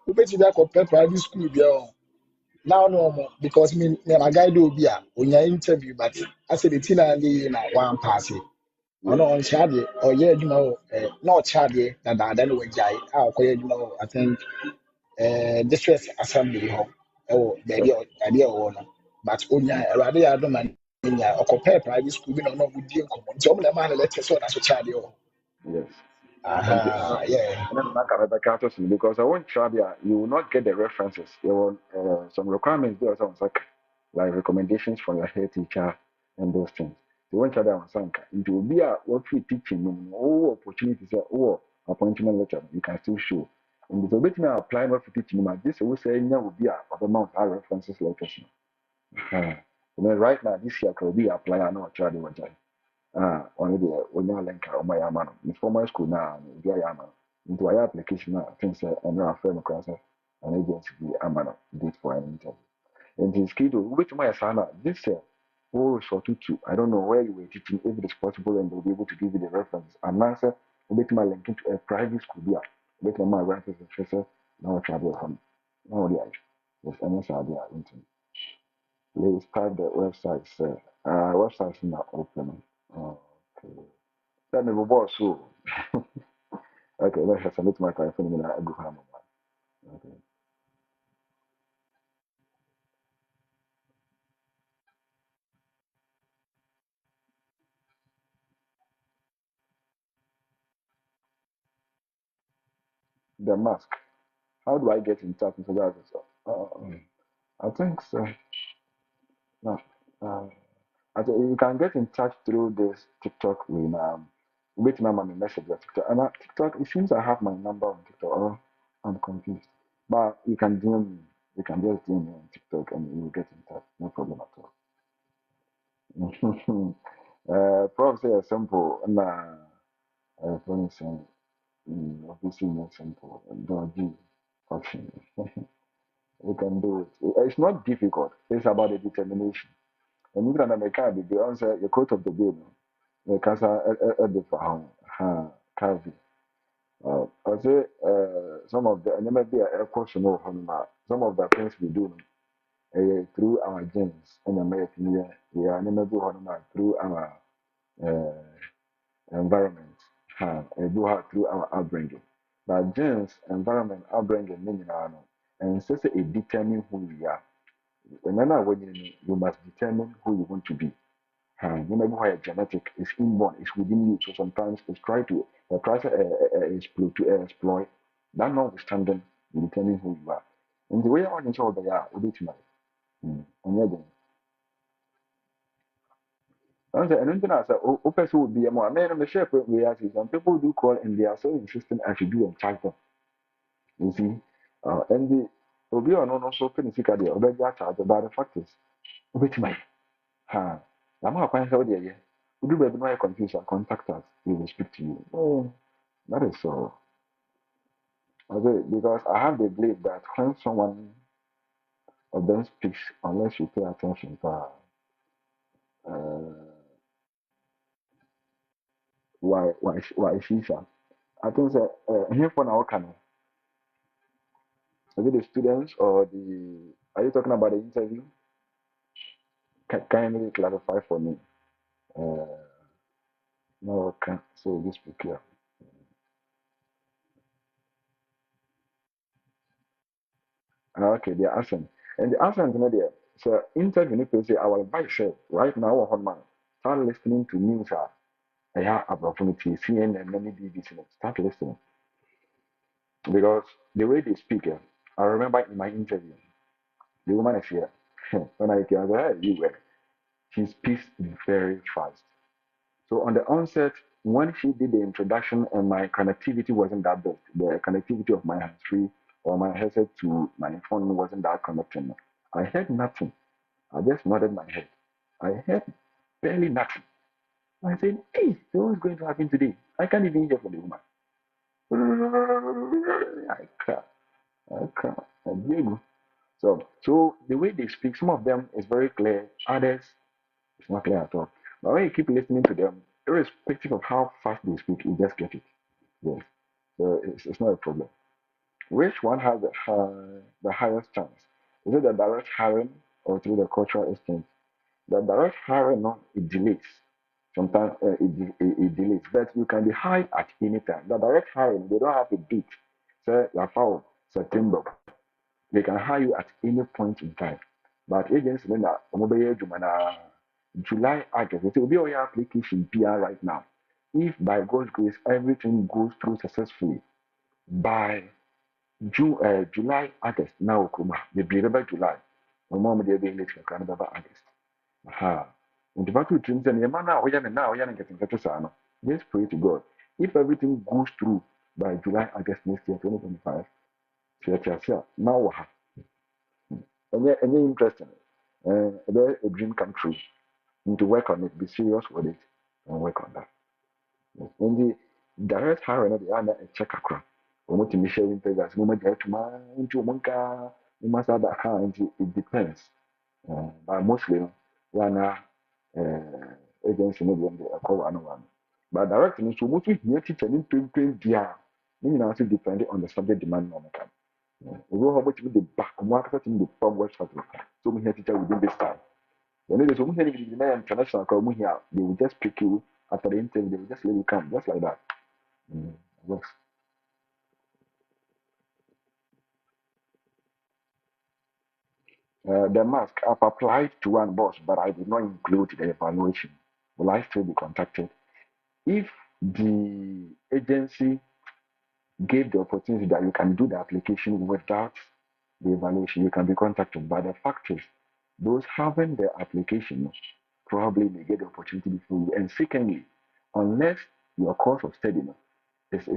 We bet you that compare private school be now no more because me my guy do be when you interview, but I said the thing I need na one pass it. yes, Ono on charge or yeah, not charge that then we jai. I think district assembly hɔ ɛwɔ baabi sure, a ɔwɔ no but onya awurade yɛ adom a nya ɔkɔpɛɛ private school bi na ɔno ɔmo die nkɔmmɔ nti ɔmo na ɛma no lɛtɛ sɛ ɔda so kyɛ adeɛ wɔ hɔ yes. And aha yeah and then like I can't just because I won't try there, you will not get the references. There were some requirements there, sounds like recommendations from your head teacher and those things. You won't try that on Sanka. It will be a what we teaching them, oh opportunities, oh appointment letter, you can still show. And the bit me apply what for teaching them. This will say, no, will be a amount of references letters. And then right now, this year could be apply, I know, try the ɔno deɛ onyaa link a ɔma yɛ ama no ne formal school na ebi ayɛ ama no nti wayɛ application a think sɛ ɛno afrɛ no koraa sɛ an agency bi ama no date for an interview nti skido wobɛtumi ayɛ saa na this wo resort to I don't know where you were teaching if it is possible and they'll be able to give you the reference anaasɛ wobɛtumi alink to a private school bi a wobɛtumi ama reference hwɛ sɛ na wɔtwe adeɛ hɔ no na wɔde ayɛ yes ɛnyɛ saa adeɛ a ntimi let's type the website sɛ website na open no okay. That never was so. Okay, let's have some my phone and I go home. Okay. The mask. How do I get in touch with that? I think so. No. Uh, I think you can get in touch through this TikTok with wait my mommy message on TikTok. And TikTok, it seems I have my number on TikTok. Oh, I'm confused. But you can DM me. You can just DM me on TikTok and you will get in touch. No problem at all. Prof say simple. For instance, obviously not simple. Don't do option. You can do it. It's not difficult. It's about the determination. And you can make a big answer the quote of the day. The casa at the farm. Ha, Kavi. I say some of the and there might be a question of some of the things we do through our genes and American we are never do through our environment. Do her through our upbringing. But genes, environment, upbringing, meaning, and so it determine who we are. Remember, when you must determine who you want to be. Remember why genetic is inborn, it's within you. So sometimes it's try to exploit. That notwithstanding, you determine who you are. And the way I want to show they are, we be tonight. And again. And then I said, oh, person would be a more man on the ship. We are some people do call and they are so insistent I should do and charge them. You see, and the Obi or no so physical, the other charge about the factors. Which might, I'm not quite how they we do baby no confusion, contact us, we will speak to you. Oh, that is so. Okay, because I have the belief that when someone of them speaks, unless you pay attention, why she shall. I think that here for now, can is it the students or the? Are you talking about the interview? Kindly clarify for me. Uh, no, can so this be clear. Okay, the accent and the accent, you know, there. So interview, you need say, I will invite you right now. On man, start listening to news. I have opportunity, CNN, many BBC. Start listening because the way they speak. I remember in my interview, the woman is here. When I came, I said, hey, you were. She speaks very fast. So on the onset, when she did the introduction and my connectivity wasn't that good, the connectivity of my hands-free or my headset to my phone wasn't that connected. I heard nothing. I just nodded my head. I heard barely nothing. I said, hey, so what's going to happen today? I can't even hear from the woman. I can't. I can't. So the way they speak, some of them is very clear, others it's not clear at all. But when you keep listening to them, irrespective of how fast they speak, you just get it. Yes. So it's not a problem. Which one has the highest chance? Is it the direct hiring or through the cultural exchange? The direct hiring, no, it delays. Sometimes it delays, but you can be hired at any time. The direct hiring, they don't have a date. Say, September. They can hire you at any point in time. But agents, then July, August, it will be on your application PR right now. If by God's grace everything goes through successfully by July, August, now the be July. My mom they be late for August. Aha. And the battle dreams and Yamana, now, you're getting better. Just pray to God. If everything goes through by July, August next year, 2025, now and you're interesting. There a dream come true. You need to work on it, be serious with it, and work on that. And the direct hiring of the other a check across. Almost in the sharing papers, moment get to my into Monka, you must have that hand, it depends. But mostly, one agency, maybe a call one. But direct in so much here teacher in 2020, you know, also depending on the subject demand on the camp. We will how much with the back market in the pub website. So we have teacher within this time. When it is almost any international call here, they will just pick you after the interview, they will just let you come, just like that. Works. The mask, I've applied to one boss, but I did not include the evaluation. Will I still be contacted? If the agency gave the opportunity that you can do the application without the evaluation, you can be contacted. But the fact is, those having the application probably may get the opportunity before you. And secondly, unless your course of study is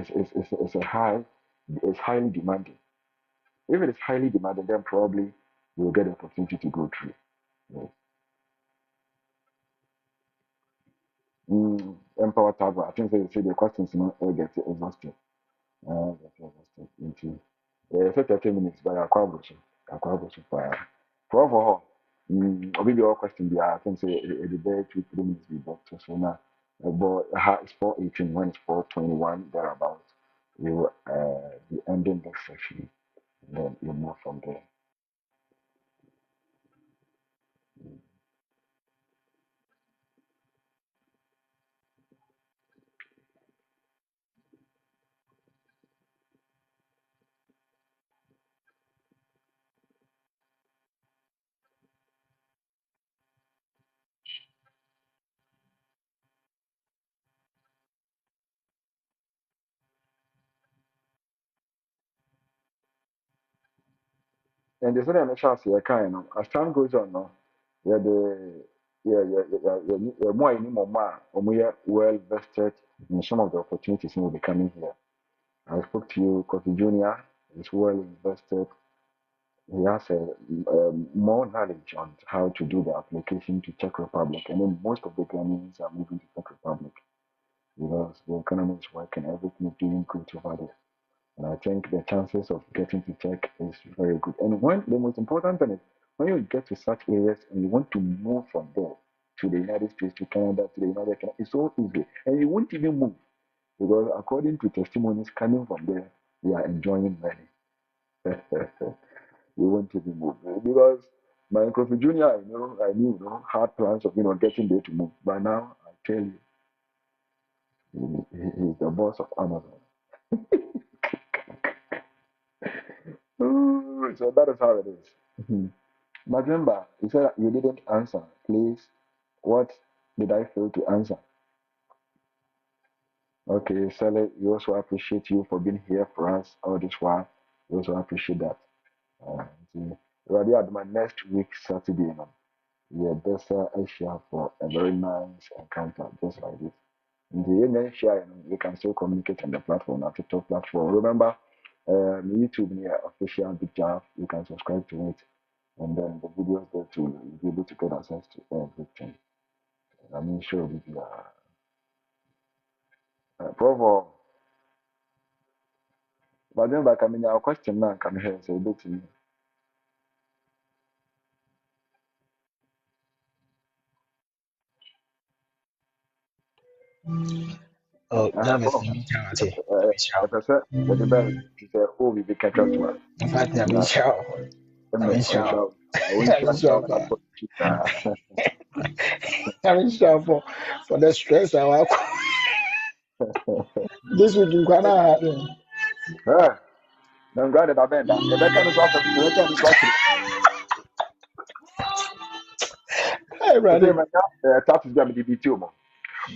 highly demanding. If it is highly demanding, then probably you will get the opportunity to go through. Yes. Empower tab. I think they say the questions not get exhausted. Get exhausted into 30 minutes by a quadrature. A quadrature fire. For I'll be your question. I think say a debate 2 3 minutes be booked. So now, but it's 4:18 when it's 4:21 thereabouts. We will be ending this session. And then you move from there. And there's only a chance here, kind of. As time goes on, no, yeah, more and more, we are well vested in some of the opportunities will be coming here. I spoke to you, Kofi Junior is well invested. He has more knowledge on how to do the application to Czech Republic, and then most of the Ghanaians are moving to Czech Republic because the economy is working, everything is doing good over there. And I think the chances of getting to Czech is very good. And when the most important thing is when you get to such areas and you want to move from there to the United States, to Canada, to the United Kingdom, it's so easy. And you won't even move because according to testimonies coming from there, they are enjoying money. You won't even move because my Kofi Junior, I knew, had plans of getting there to move. But now I tell you, he's the boss of Amazon. So that is how it is. But remember, you said you didn't answer. Please, what did I fail to answer? Okay, Sally, we also appreciate you for being here for us all this while. We also appreciate that. Already at my next week, Saturday, we are best share for a very nice encounter, just like this. In the next share, you can still communicate on the platform, our TikTok platform. Remember, YouTube near official Big Job, you can subscribe to it, and then the videos there too, you'll be able to get access to everything. I'm sure with you. Provo, but then back, I mean, our question now can hear say, Oh, Jarvis, Bro, let me tell you. Let me shout. if I said the bell, he said, oh, we be catch up to us. In fact, let me Now, shout. Let me I'm shout. sure. I won't Let shout me shout. out for you. Let me shout for the stress I was. This week in Ghana. I'm glad that I bend that. If I can't swap, if I can't swap it. Hey, I say, Brady. man, tax is going to be too much.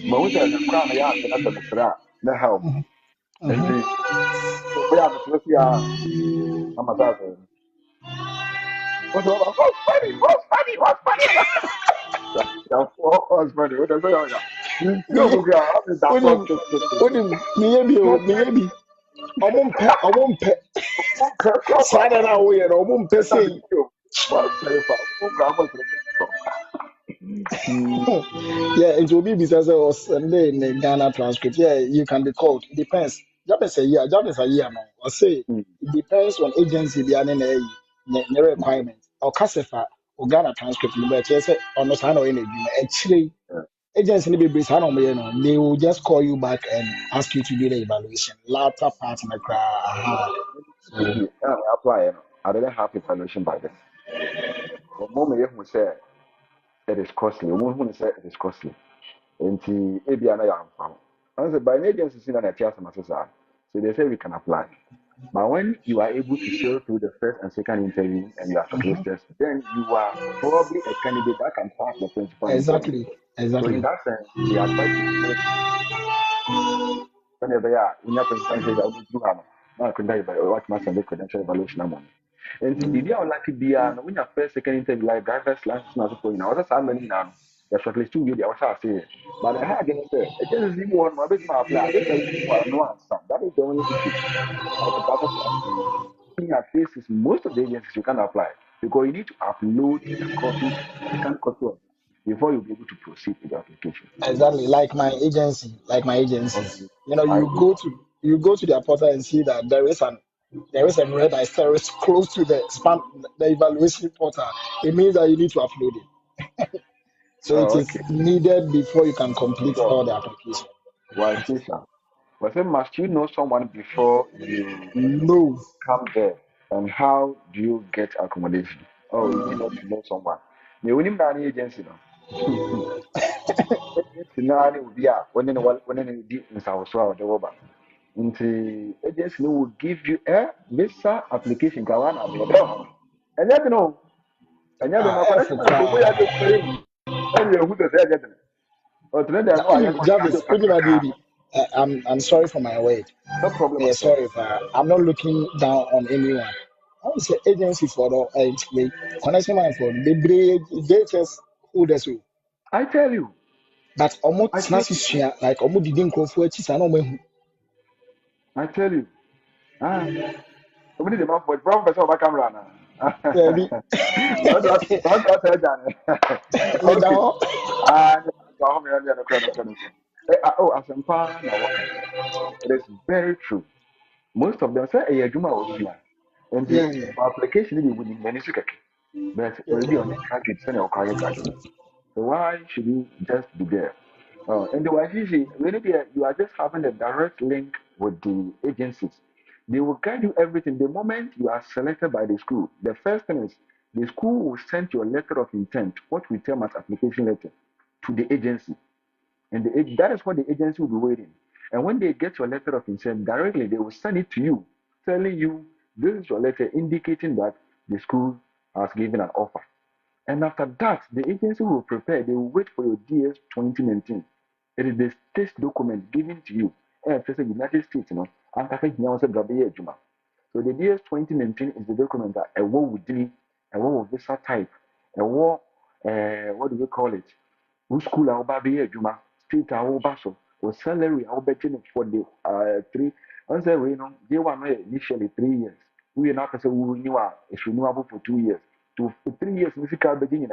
But we say, the crown, yeah, that's a Mr. The help. And Mm-hmm. the, we have to see, I'm a doctor. What's funny? Yeah, what's funny? What does it say? You Me, know, I'm in that unim, process. me, ọmụ mpe, saa na na woyɛ no, ọmụ mpe sei. What's funny? Yeah, it will be because of Sunday in the Ghana transcript. Yeah, you can be called. It depends. Job is a year. Job is a year, man. I say it depends on agency behind the requirement. Or Casefa or Ghana transcript. But yes, on the sign or any actually agency need be based on they will just call you back and ask you to do the evaluation. Latter part in the crowd. So Apply. I didn't have evaluation by this. The moment you say it is costly, who say it is costly. Nti ebi ana ya amfa. I say by an agency see na tias masesa. So they say we can apply. But when you are able to sail through the first and second interview and you are shortlisted, then you are probably a candidate that can pass the principal interview. exactly, So in exactly. that sense, they advise you to whenever you are in your principal interview, I will do hammer. Now I could die by what must the credential evaluation amount. And if you are lucky, be when your first second interview like driver's license, not for you know, that's how many now. The shortlist two you also say. But I had again say, it just is one more bit my apply. If you no answer, that is the only issue. But the other thing I face is most of the agencies you can apply because you need to upload a copy, a scanned copy of it before you'll be able to proceed with the application. Exactly, like my agency, Okay. You know, I you go to their portal and see that there is a red asterisk close to the spam the evaluation portal. It means that you need to upload it. So it oh is okay. needed before you can complete So all the application. why station? But then must you know someone before you No. come there? And how do you get accommodation? Oh, you need not to know someone. You wouldn't any agency no. Agency now will be when any deep in South Sudan or the Woba. Nti agency no will give you a visa application kawana be no. And you know, and you know F connection to we are just saying and you who the say again. Or to them no I Jarvis, contact kakraka. I'm sorry for my word. No problem Yeah, at all. sorry, I'm not looking down on anyone. I would say agency for the connection man for the break they just who this way. I tell you. But almost I tell you. snatch like almost didn't go for it. I know I tell you. Ah, somebody the man for wrong person over camera now. maybe Don't tell Jan. me Okay. down. Ah, no crown. Oh, asempa na waka. It is very true. Most of them say a juma was here. And the Yeah, yeah, application will be many sukkake. But already on the graduate, send your career graduate. So why should you just be there? And the YCC, really, you are just having a direct link with the agencies. They will guide you everything. The moment you are selected by the school, the first thing is the school will send your letter of intent, what we term as application letter, to the agency. And that is what the agency will be waiting. And when they get your letter of intent directly, they will send it to you, telling you this is your letter indicating that the school has given an offer. And after that, the agency will prepare, they will wait for your DS 2019. It is the state document given to you. And the United States, you know, and I think now Juma. So the DS 2019 is the document that a war would do, a war of visa type, a war, what do we call it? Who school our baby Juma, state our basso, or salary our betting for the three. I say, you know, they were initially 3 years. We are not say we knew it's renewable for 2 years. For 3 years, physical beginning,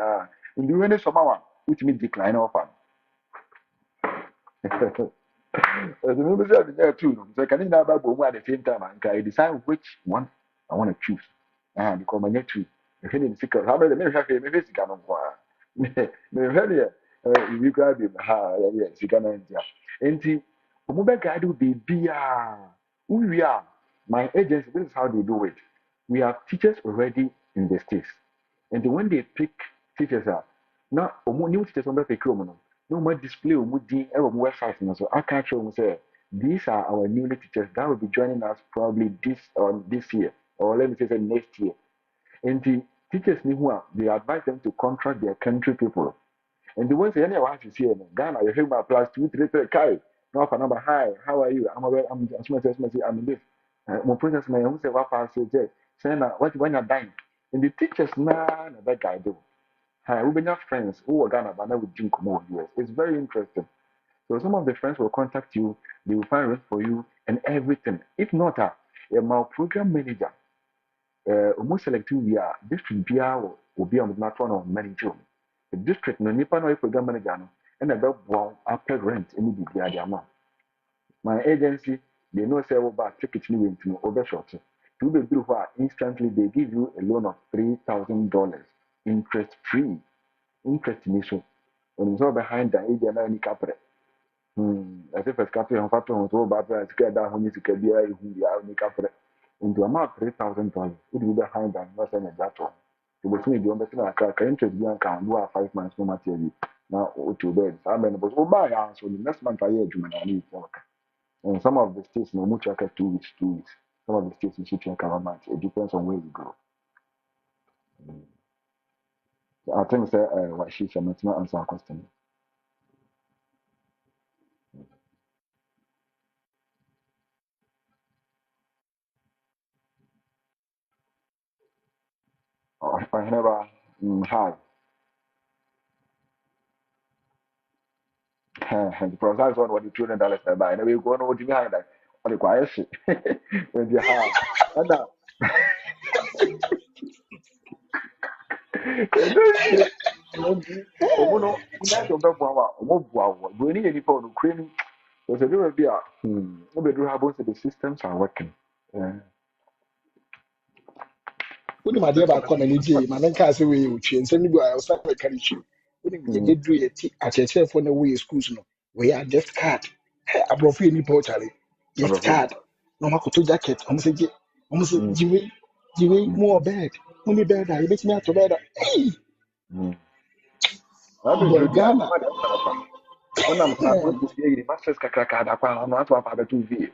in the rainy summer, which means decline offer. As a member of the two, so can you now at the same time and can decide which one I want to choose? And become a net two. If you need to how many men have a maybe can maybe You grab him, yes, you can enter. And Omube guide will be who we are. My agency, this is how they do it. We have teachers already in the states. And when they pick teachers out, now new teachers on the pick no more display our website. So I can't show them say these are our new teachers that will be joining us probably this year, or let me say next year. And the teachers they advise them to contract their country people. And the ones any want to see in Ghana, you hear my plus 233 Kai. No for number hi, how are you? I'm I'm in this. My process my own say what pass you say na what when you're dying. And the teachers na that guy do. Hi, we been your friends who are Ghana but now with Jim Kumo US. It's very interesting. So some of the friends will contact you, they will find rest for you and everything. If not, my program manager, almost select you district BR will be on the platform of manager. The district no nipa no program manager no and a wow after rent any be the amount. My agency, they know say about ticket ni went no over short. To be do instantly they give you a loan of $3,000 interest free. Interest in issue. When it's all behind the age and any capital. As if a capital on factor on so bad as get down when you could be a who the only capital. Into amount $3,000. It will be behind and not any that one. Wobɛtumi de ɔmbɛtena aka interest bi anka do a 5 months no matter bi na wotu bed saa bɛn no woba ya so the next month ayɛ adwuma na ne yɛ waka and some of the states no mu track 2 weeks some of the states you track a month it depends on where you go. I think say what she said not answer a question. I never hi the process on what the $200 per buy and we go on what you behind that what the quiet shit when you hi and ọmụ no ndị achọ bɛboa wo a ɔmɔboa wo brɛ ne yɛ nipa ɔno kure ni wɔsɛ de bi a wobɛduru ha bɔ sɛ the systems are working. Wouldn't my dear back on any day, my name can't say we will change. And you are start with carry you. Wouldn't you do it at a chair for the way schools no? We are just card. A profit any portally. Just card. No matter to jacket. Almost Jimmy more bad. Only bad. I make me out to bed. Hey, boy, Ghana. ɔnam klaasɛm kɔ fie yiri masters kakraka adakwa ano ato afa abɛto vie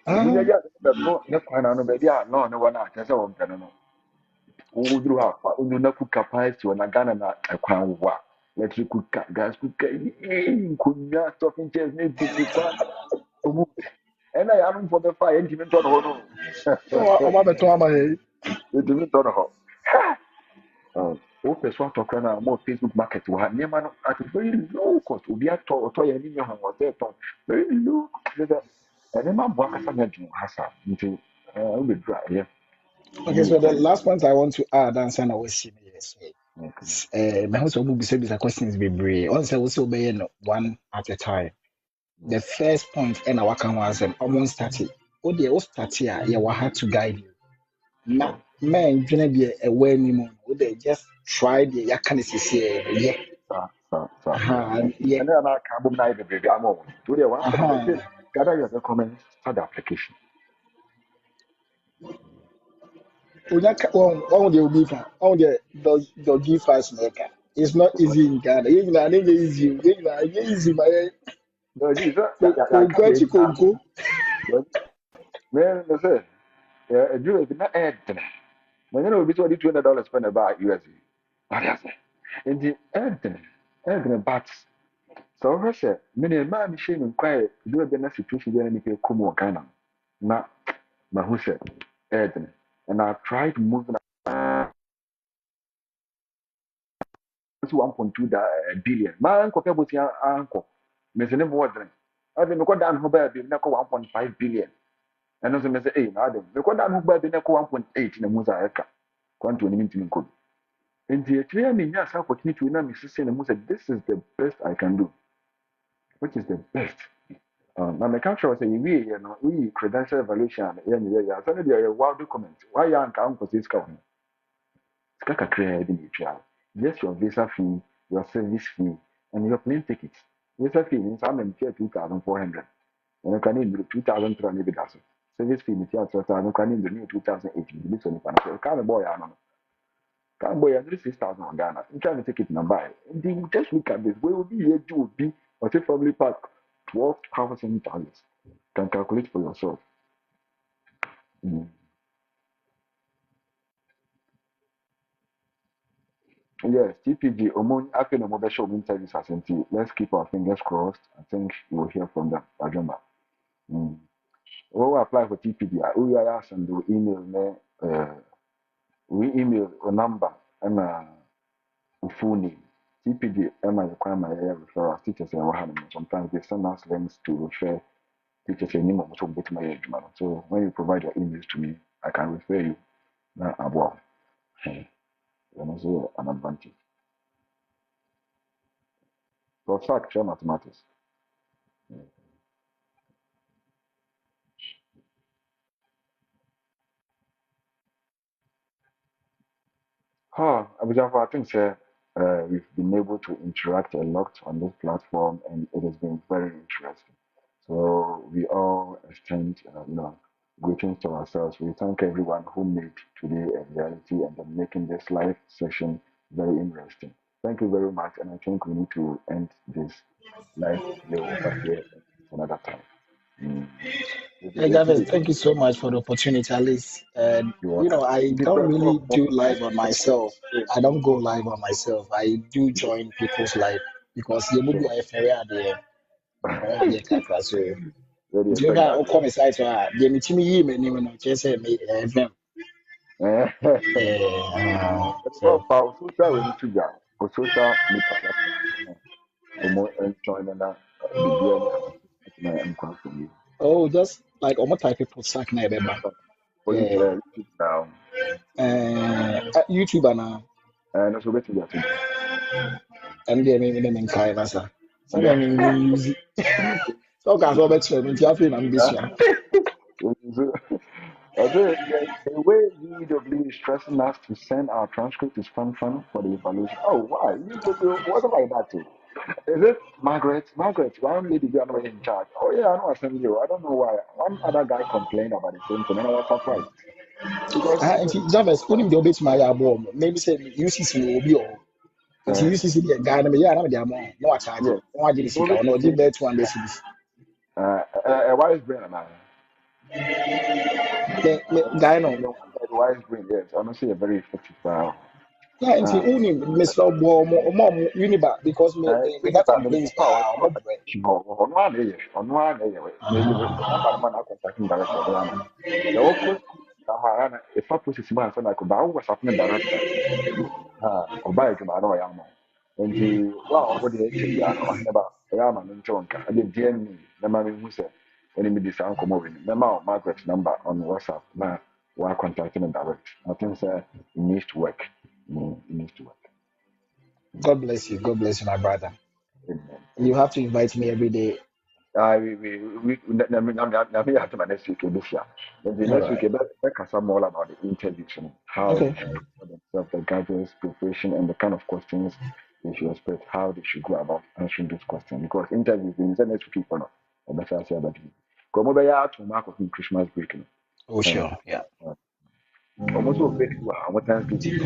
ɛbi nyɛ gya bɛto ne kwan na no baabi a lɔɔ ne wɔ no a kyerɛ sɛ wɔmpɛ no no woduru hɔ a wonu na kuka capacity wɔ na Ghana na ɛkwan wɔ a electric kuka gas kuka nkonnwa stocking chairs ne bi kwa ɔmu ɛna yɛ anomfoɔ bɛfa a yɛntumi ntɔ no hɔ no Oh, my better, my yɛntumi ntɔ no hɔ wopɛ so atɔkora no a ma Facebook market wɔ ha nneɛma no at very low cost obi atɔ ɔtɔ yɛ ani nyɛ ho ɔsɛ tɔn very low sɛ ɛnneɛma aboa kasa nyɛ dwene wɔ ha saa nti wobɛduru a ɛyɛ. Okay, so the last point I want to add, and I was saying, yes, my house will be said these questions be brave. Also, also be one at a time. The first point, and our can was almost started. Oh, the old start here, you will have to guide you. Na man, gonna be a way anymore. They just try the yakan is yeah. Yeah. ɛnɛ yɛ n'aka abom na ayɛ bebrebe ama wɔn nti wodeɛ wɔn gather your documents start the application. One day will be fine. On the give us maker. It's not easy in Ghana. You know, easy. You know, easy. My Congo. Man, they say, adwuma bi na ɛyɛ dene na nyɛ na obi sɛ ɔde $200 spend ɛba USD ade ase nti ɛyɛ dene but sɛ wohwɛ sɛ mene maa mehyɛ me nkwan adwuma bi na situation bi na nipa kɔ mu wɔ Ghana na mahu sɛ ɛyɛ dene and I tried moving to 1.2 billion maa nkɔpɛ bosi ankɔ mese ne mu wɔ dene ɔde mekɔ da me ho baa bi na kɔ 1.5 billion ɛno nso mese na ade mekɔ da me ho baa bi na kɔ 1.8 na mu sa ɛka kwanto ne ntimi nkɔ bi nti akyire ya menya saa opportunity na mesese ne mu sɛ this is the best I can do which is the best na meka kyerɛ sɛ yɛwie yɛ no woyi credential evaluation a yɛnyɛ yɛ asɛ no deɛ yɛ wow document wayɛ anka ankɔsɛ sika ho sika kakraa de ne twa just your visa fee your service fee and your plane tickets. Yes, I feel in some 2,400. And you can in 2,300 dollars. Service fee in theater, and you can in the new 2018. This one, you can't boy, I don't know. Can't boy, 6,000 on Ghana. I'm trying to take it and buy. And then just look at this. We will be here to be, or say probably park 12,000 dollars. Can calculate for yourself. Mm. Yes, TPG, Omon, after the mobile show interviews, let's keep our fingers crossed. I think you will hear from them. Ajumba. Mm. When we apply for TPD, we are asking the email, we email a number and a full name. TPD, Emma, requirement refer us teachers and sometimes they send us links to refer teachers and name of my age. So when you provide your emails to me, I can refer you. Now, about also an advantage. For fact, share mathematics. I think we've been able to interact a lot on this platform, and it has been very interesting. So we all extend, greetings to ourselves. We thank everyone who made today a reality and then making this live session very interesting. Thank you very much, and I think we need to end this live today over here another time. Hey, Gavin, thank you so much for the opportunity, at least. I don't really do live on myself. I don't go live on myself. I do join people's live because you would be a fair there. So, you know, come aside to the meeting me, you just say me, FM. So, Social media platform. And join and oh, just like almost type people sack na ebeba. YouTube now. YouTube now. And also bet you And then me kind of sir. So then use so can so bet you me tiafi na mbisi. the way UW is stressing us to send our transcript to fun for the evaluation. Oh, why? UW wasn't like that too. Is it Margaret? Margaret, one lady we are in charge. Oh yeah, I know I sent you. I don't know why. One other guy complained about the same thing, and I was surprised. Because James, only the bit my abo. Maybe say UCC will be all. It's UCC the guy na me ya na me dey amount. No I charge. No I give sika. No give bet 200 cedis. Wise brain and I. Guy no. Wise brain, yes. Honestly, a very effective style. Yeah, and see, only Mr. Bomo, Uniba, because me database on one day, if I put it man, I could buy what's happening director. Or buy it, I know I am. And the what the HB are about Yaman and Jonka. I did DM me, the man who said, enemy this uncle moving. Remember Margaret's number on WhatsApp. Now, we're contacting him direct. I think, sir, it needs to work. It needs to work. God bless you. God bless you, my brother. Amen. You have to invite me every day. We have to next week this year. Then the next week, I can some more about the interviews and how the graduates' preparation and the kind of questions they should expect, how they should go about answering those questions. Because interviews, we need next week for now. And that's what I say about it. Because maybe I have to mark of Christmas break. Oh, sure, yeah. Almost all break, what time do you